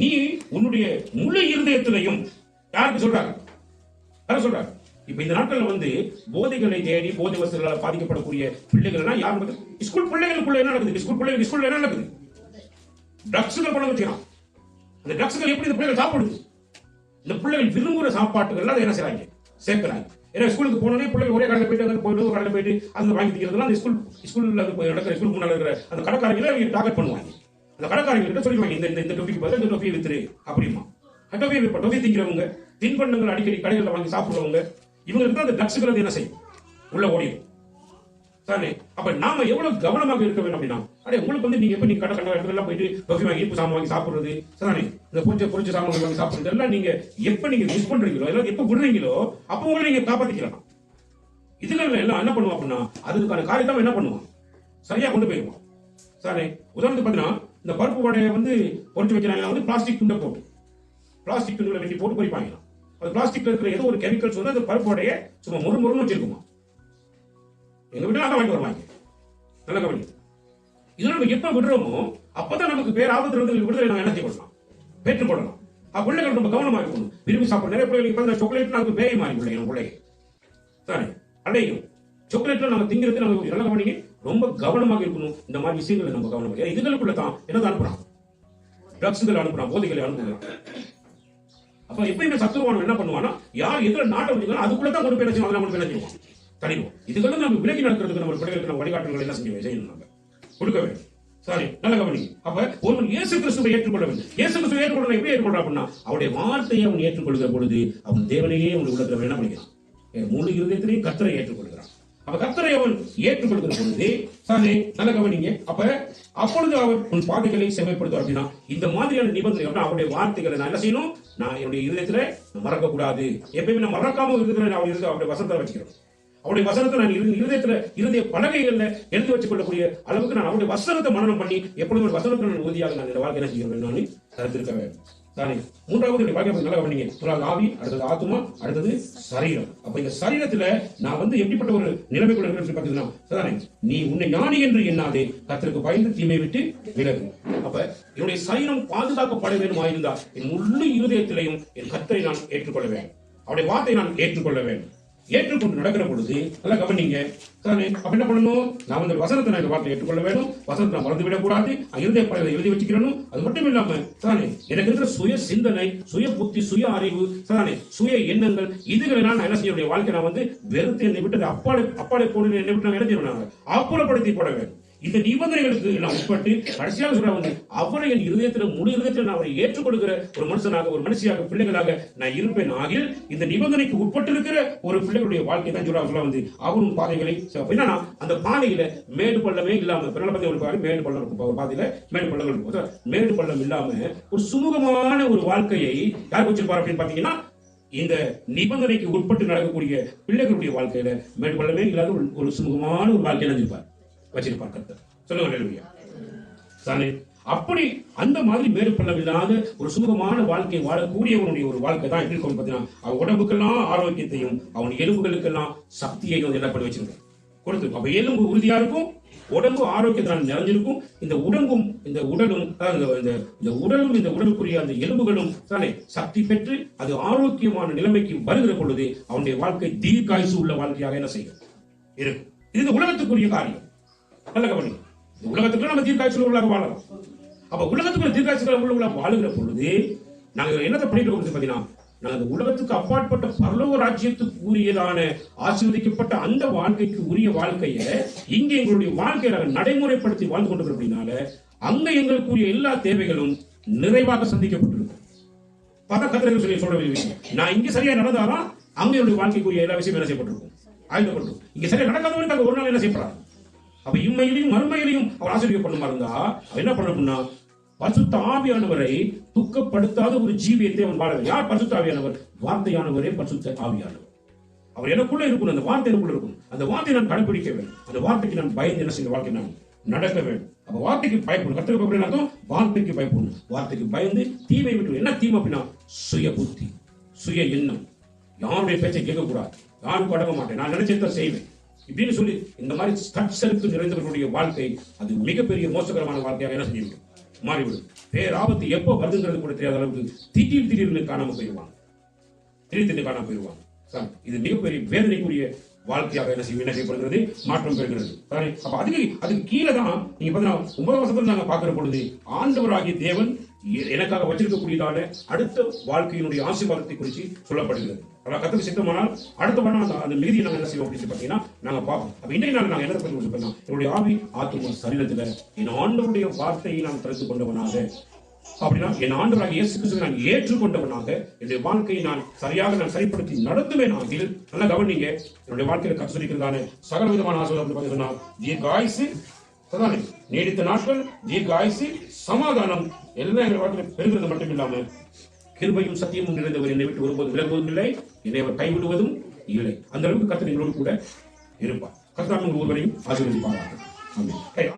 நீ உன்னுடைய முழு இருதயத்திலையும் யாருக்கு சொல்றாங்க, யாரும் சொல்றாங்க. இப்ப இந்த நாட்கள்ல போதைகளை தேடி போதை வசதிகளால் பாதிக்கப்படக்கூடிய பிள்ளைகள் யாரும் ஸ்கூல் பிள்ளைகளுக்குள்ள என்ன நடக்குது, ஸ்கூல்ல என்ன நடக்குது, ட்ரக்ஸ்கள் பண்ண வச்சுக்கிறான். அந்த ட்ரக்ஸ்கள் எப்படி இந்த பிள்ளைகள் சாப்பிடுது, இந்த பிள்ளைகள் விரும்புகிற சாப்பாட்டுகள் அதை என்ன செய்றாங்க, சேர்க்கிறாங்க. ஏன்னா ஸ்கூலுக்கு போனோடனே பிள்ளைகள் ஒரே கடையில் போயிட்டு கடையில் போயிட்டு அந்த வாங்கி திக்கிறதுலாம் அந்த ஸ்கூல்ல நடக்கிற ஸ்கூல் முன்னாடி இருக்கிற அந்த கடைக்காரங்களை அவங்க டார்கெட் பண்ணுவாங்க. அந்த கடைக்காரங்க கிட்ட சொல்லிடுவாங்க, இந்த டொபிக்கு பதில் இந்த டொபியை வித்துரு அப்படிமா. டொபியை திங்கிறவங்க, தின்பண்டங்கள் அடிக்கடி கடைகளில் வாங்கி சாப்பிடுறவங்க, இவங்களுக்கு அந்த ட்ரக்ஸ்கள் என்ன செய்யும், உள்ள ஓடிடும் தானே. அப்ப நாம எவ்வளவு கவனமாக இருக்க வேண்டும் அப்படின்னா, உங்களுக்கு நீங்க எப்ப நீங்க கடை இடத்துல போயிட்டு டொபி வாங்கி இனிப்பு சாமான் வாங்கி சாப்பிடுறது தானே, இந்த பொரிச்ச சாமான் வாங்கி சாப்பிடுறது எல்லாம் நீங்க எப்ப நீங்க மிஸ் பண்றீங்களோ, எல்லாம் எப்ப விடுறீங்களோ அப்ப உங்களை நீங்க காப்பாத்திக்கலாம். இதுல எல்லாம் என்ன பண்ணுவோம் அப்படின்னா, அதுக்கான காரியத்தை என்ன பண்ணுவோம், சரியா கொண்டு போயிருவோம் தானே. உதாரணத்துக்கு பாத்தீங்கன்னா, இந்த பருப்பு வடையை பொரிச்சு வைக்கிறாங்க, பிளாஸ்டிக் துண்டை போட்டு, பிளாஸ்டிக் துண்டுகளை வெட்டி போட்டு பொரிப்பாங்க. அது பிளாஸ்டிக்ல இருக்கிற ஏதோ ஒரு கெமிக்கல்ஸ் அந்த பருப்போடைய சும்மா முறுமுறுன்னு வச்சிருக்குமா. எங்க வீட்டுல அதான் வாங்கி வருவாங்க. நல்ல கவனி. இதுல நம்ம எப்ப விடுறோமோ அப்பதான் நமக்கு பேராபத்து இருந்து விடுதலை நம்ம என்ன செய்யலாம், பெற்றுக்கொள்ளலாம். பிள்ளைகள் ரொம்ப கவனமா இருக்கணும். விரும்பி சாப்பிட நிறைய பிள்ளைகளுக்கு சாக்லேட் நமக்கு பேய் மாறி பிள்ளைங்க பிள்ளைங்க தானே அடையும். சாக்லேட்ல நம்ம திங்கிறது நம்ம நல்ல கவனிங்க, ரொம்ப கவனமாக இருக்கணும். இந்த மாதிரி விஷயங்களை நம்ம கவனமாக, இதுகளுக்குள்ள தான் என்ன அனுப்புறான், ட்ரக்ஸ்கள் அனுப்புறான், போதைகளை அனுப்புறான். அப்ப எப்பயுமே சத்துருவான் என்ன பண்ணுவானா, யார் எதுல நாட்டம் வச்சுக்கலாம் அதுக்குள்ளதான் கொண்டு போய் செய்வான், தனிடுவோம். இதுகளும் நம்ம விலகி நடக்கிறதுக்கு நம்ம பிள்ளைகளுக்கு நம்ம வழிகாட்டுகள் என்ன செய்யணும், நம்ம கொடுக்க வேண்டும். சாரி, நல்ல கவனிங்க. அப்ப ஒருவன் இயேசு கிறிஸ்துவை ஏற்றுக்கொள்ள வேண்டும். இயேசு கிறிஸ்துவை ஏற்றுக்கொள்ள எப்படி ஏற்றுக்கொள்றான் அப்படின்னா, அவருடைய வார்த்தையை அவன் ஏற்றுக்கொள்கிற பொழுது அவன் தேவனையே அவனுடைய உள்ளத்துல என்ன பண்ணிக்கிறான், முழு இருதயத்திலேயே கர்த்தரை ஏற்றுக்கொள்கிறான். அப்ப கர்த்தரை அவன் ஏற்றுக்கொள்கிற பொழுது தானே, நல்ல கவனிங்க. அப்பொழுது அவர் உன் பாதைகளை செம்மைப்படுத்துவார் அப்படின்னா, இந்த மாதிரியான நிபந்தனை அவருடைய வார்த்தைகளை நான் என்ன செய்யணும், நான் என்னுடைய இருதயத்துல மறக்க கூடாது. எப்பயுமே நான் மறக்காம இருக்கிற அவருடைய வசனத்தை வச்சுக்கிறேன். அவருடைய வசனத்தை நான் இருதய பலகைகள்ல எழுதி வச்சுக் கொள்ளக்கூடிய அளவுக்கு நான் அவருடைய வசனத்தை மனனம் பண்ணி எப்பொழுது வசனத்தை உறுதியாக நான் இந்த வாழ்க்கை என்ன செய்ய நான் கருத்திருக்க வேண்டும் தானே. மூன்றாவது வாழ்க்கை நல்லா கவனிங்க. முதலாவது ஆவி, அடுத்தது ஆத்மா, அடுத்தது சரீரம். அப்ப இந்த சரீரத்துல நான் எப்படிப்பட்ட ஒரு நிலைமைக்குள்ள இருக்கிறது பார்த்தீங்கன்னா தானே, நீ உன்னை ஞானி என்று எண்ணாதே, கர்த்தருக்கு பயந்து தீமை விட்டு விலகு. அப்ப என்னுடைய சரீரம் பாதுகாக்கப்பட வேண்டுமா இருந்தால் என் முழு இருதயத்திலையும் என் கர்த்தரை நான் ஏற்றுக்கொள்ள வேண்டும், அவருடைய வார்த்தை நான் ஏற்றுக்கொள்ள வேண்டும். ஏற்றுக்கொண்டு நடக்கிற பொழுது நல்லா கவனிங்க தானே. அப்ப என்ன பண்ணணும், நான் வசனத்தை நான் இந்த வார்த்தை ஏற்றுக்கொள்ள வேண்டும், வசனத்தை நான் மறந்து விடக்கூடாது, இருதய பலகையை எழுதி வச்சுக்கணும். அது மட்டும் இல்லாம தானே எனக்கு இருக்கிற சுய சிந்தனை, சுய புத்தி, சுய அறிவு தானே, சுய எண்ணங்கள், இதுகளை நான் என்ன செய்ய வாழ்க்கை நான் வெறுத்து என்னை விட்டு அப்பாடை போடு என்னை விட்டு நான் என்ன செய்யணும், அப்புறப்படுத்தி போட வேண்டும். இந்த நிபந்தனைகளுக்கு நான் உட்பட்டு கடைசியாக சொல்ற அவரை என் இருதயத்தில் முழு இருதயத்தில் நான் அவரை ஏற்றுக்கொள்கிற ஒரு மனுஷனாக, ஒரு மனுஷியாக, பிள்ளைகளாக நான் இருப்பேன் ஆகில் இந்த நிபந்தனைக்கு உட்பட்டு இருக்கிற ஒரு பிள்ளைகளுடைய வாழ்க்கை தான் சொல்ல அவரும் பாதைகளை என்னன்னா, அந்த பாதையில மேடு பள்ளமே இல்லாம மேடு பள்ளம் இருக்கும், பாதையில மேடு பள்ளங்கள் இருக்கும். மேடு பள்ளம் இல்லாம ஒரு சுமூகமான ஒரு வாழ்க்கையை யார் வச்சிருப்பார் அப்படின்னு பாத்தீங்கன்னா, இந்த நிபந்தனைக்கு உட்பட்டு நடக்கக்கூடிய பிள்ளைகளுடைய வாழ்க்கையில மேடு பள்ளமே இல்லாத ஒரு சுமூகமான ஒரு வாழ்க்கை நினைச்சிருப்பார் வச்சிருப்பார் கர்த்தர். சொல்லுங்க அல்லேலூயா தானே. அப்படி அந்த மாதிரி மேடு பள்ளம் இல்லாத ஒரு சுமூகமான வாழ்க்கை வாழக்கூடியவனுடைய ஒரு வாழ்க்கை தான் எப்படி இருக்கும் பார்த்தீங்கன்னா, அவன் உடம்புக்கெல்லாம் ஆரோக்கியத்தையும் அவன் எலும்புகளுக்கெல்லாம் சக்தியையும் என்ன பண்ணி வச்சிருக்கான், கொடுத்துருக்கும். அப்ப எலும்பு உறுதியா இருக்கும், உடம்பு ஆரோக்கியத்தால் நிறைஞ்சிருக்கும். இந்த உடம்பும் இந்த உடலும் இந்த உடலுக்குரிய அந்த எலும்புகளும் தானே சக்தி பெற்று அது ஆரோக்கியமான நிலைமைக்கு வருகிற பொழுது அவனுடைய வாழ்க்கை தீர்க்காயுசு உள்ள வாழ்க்கையாக என்ன செய்யும் இருக்கும். இது இந்த உலகத்துக்குரிய காரியம். நல்ல கவனி. உலகத்துக்குள்ள நம்ம தீர்க்காயுசு உள்ளவர்களாக வாழலாம். அப்ப உலகத்துக்குள்ள தீர்க்காயுசு உள்ளவர்களாக வாழுகிற பொழுது நாங்க என்னத்தை பண்ணிட்டு பாத்தீங்கன்னா, நாங்கள் உலகத்துக்கு அப்பாற்பட்ட பரலோக ராஜ்யத்துக்கு உரியதான ஆசீர்வதிக்கப்பட்ட அந்த வாழ்க்கைக்கு உரிய வாழ்க்கையை இங்க எங்களுடைய வாழ்க்கையை நாங்கள் நடைமுறைப்படுத்தி வாழ்ந்து கொண்டிருக்கிறோம். அப்படின்னால அங்க எங்களுக்குரிய எல்லா தேவைகளும் நிறைவாக சந்திக்கப்பட்டிருக்கும். கத்திரங்கள் சொல்லி சொல்ற விஷயம், நான் இங்க சரியா நடந்தாதான் அங்க என்னுடைய வாழ்க்கைக்குரிய எல்லா விஷயம் என்ன செய்யப்பட்டிருக்கும், ஆயுதப்பட்டிருக்கும். இங்க சரியா நடக்காதவனுக்கு அங்க ஒரு நாள் என்ன செய்யப்படாது. அப்ப இம்மையிலையும் மறுமையிலையும் அவர் ஆசீர்வதிக்கப்படும் இருந்தா என்ன பண்ணணும்னா, பரிசுத்த ஆவியானவரை துக்கப்படுத்தாத ஒரு ஜீவியத்தை அவன் வாழ. யார் பரிசுத்த ஆவியானவர்? வார்த்தையானவரே பரிசுத்த ஆவியானவர். அவர் எனக்குள்ள இருக்கணும், அந்த வார்த்தை எனக்குள்ள இருக்கும். அந்த வார்த்தையை நான் கடைபிடிக்க வேண்டும். அந்த வார்த்தைக்கு நான் பயந்து என்ன செய்ய வாழ்க்கை நான் நடக்க வேண்டும். அப்ப வார்த்தைக்கு பயப்படணும். கர்த்தருக்கு பயப்படணும், வார்த்தைக்கு பயப்படணும். வார்த்தைக்கு பயந்து தீமை விட்டு. என்ன தீமை அப்படின்னா சுய புத்தி, சுய எண்ணம். யாருடைய பேச்சை கேட்கக்கூடாது, யாரும் அடங்க மாட்டேன், நான் நினைச்சதான் செய்வேன் இப்படின்னு சொல்லி இந்த மாதிரி ஸ்ட்ரக்சருக்கு நிறைந்தவர்களுடைய வாழ்க்கை அது மிகப்பெரிய மோசகரமான வாழ்க்கையாக என்ன செஞ்சிருக்கும், மாறிவிடும். பேராபத்து எப்போ வருதுங்கிறது கூட தெரியாத அளவுக்கு திடீர்னு காணாம போயிடுவாங்க, திடீர்னு காணாம போயிடுவாங்க. இது மிகப்பெரிய வேதனைக்குரிய வாழ்க்கையாக என்ன செய்யப்படுகிறது, மாற்றம் பெறுகிறது. அப்ப அதுக்கு கீழே தான் நீங்க 9 வருஷத்துல நாங்க பார்க்கிற பொழுது ஆண்டவராகிய தேவன் எனக்காக வச்சிருக்கக்கூடியதான அடுத்த வாழ்க்கையினுடைய ஆசீர்வாதத்தை குறித்து சொல்லப்படுகிறது. கர்த்தருக்கு சித்தமானால் அடுத்த வாரம் அந்த மிகுதியை நாங்கள் என்ன செய்வோம் அப்படின்னு பார்த்தீங்கன்னா நாங்க பார்ப்போம். அப்ப இன்றைய நாள் நாங்கள் என்ன பண்ணி என்னுடைய ஆவி ஆத்தும சரீரத்துல என் ஆண்டவருடைய வார்த்தையை நான் திறந்து கொண்டவனாக, அப்படின்னா என் ஆண்டவராக இயேசு கிறிஸ்துவை நான் ஏற்றுக்கொண்டவனாக என்னுடைய வாழ்க்கையை நான் சரியாக சரிப்படுத்தி நடத்துவேன். ஆகில் நல்லா கவனிங்க, என்னுடைய வாழ்க்கையில கற்று சொல்லிக்கிறதான சகல விதமான ஆசீர்வாதம் சொன்னா தீர்க்க ஆயுசு, நீடித்த நாட்கள், தீர்க்க ஆயுசு, சமாதானம் எல்லாம் எங்கள் வாழ்க்கையில் பெறுகிறது மட்டும் இல்லாம கிருபையும் சத்தியமும் நிறைந்தவர் என்னை விட்டு ஒருபோது விலகுவதும் இல்லை, என்னை அவர் கைவிடுவதும் இல்லை. அந்த அளவுக்கு கர்த்தர் எங்களோடு கூட இருப்பார். கர்த்தர் ஒருவரையும் ஆசீர்வதிப்பார்கள்.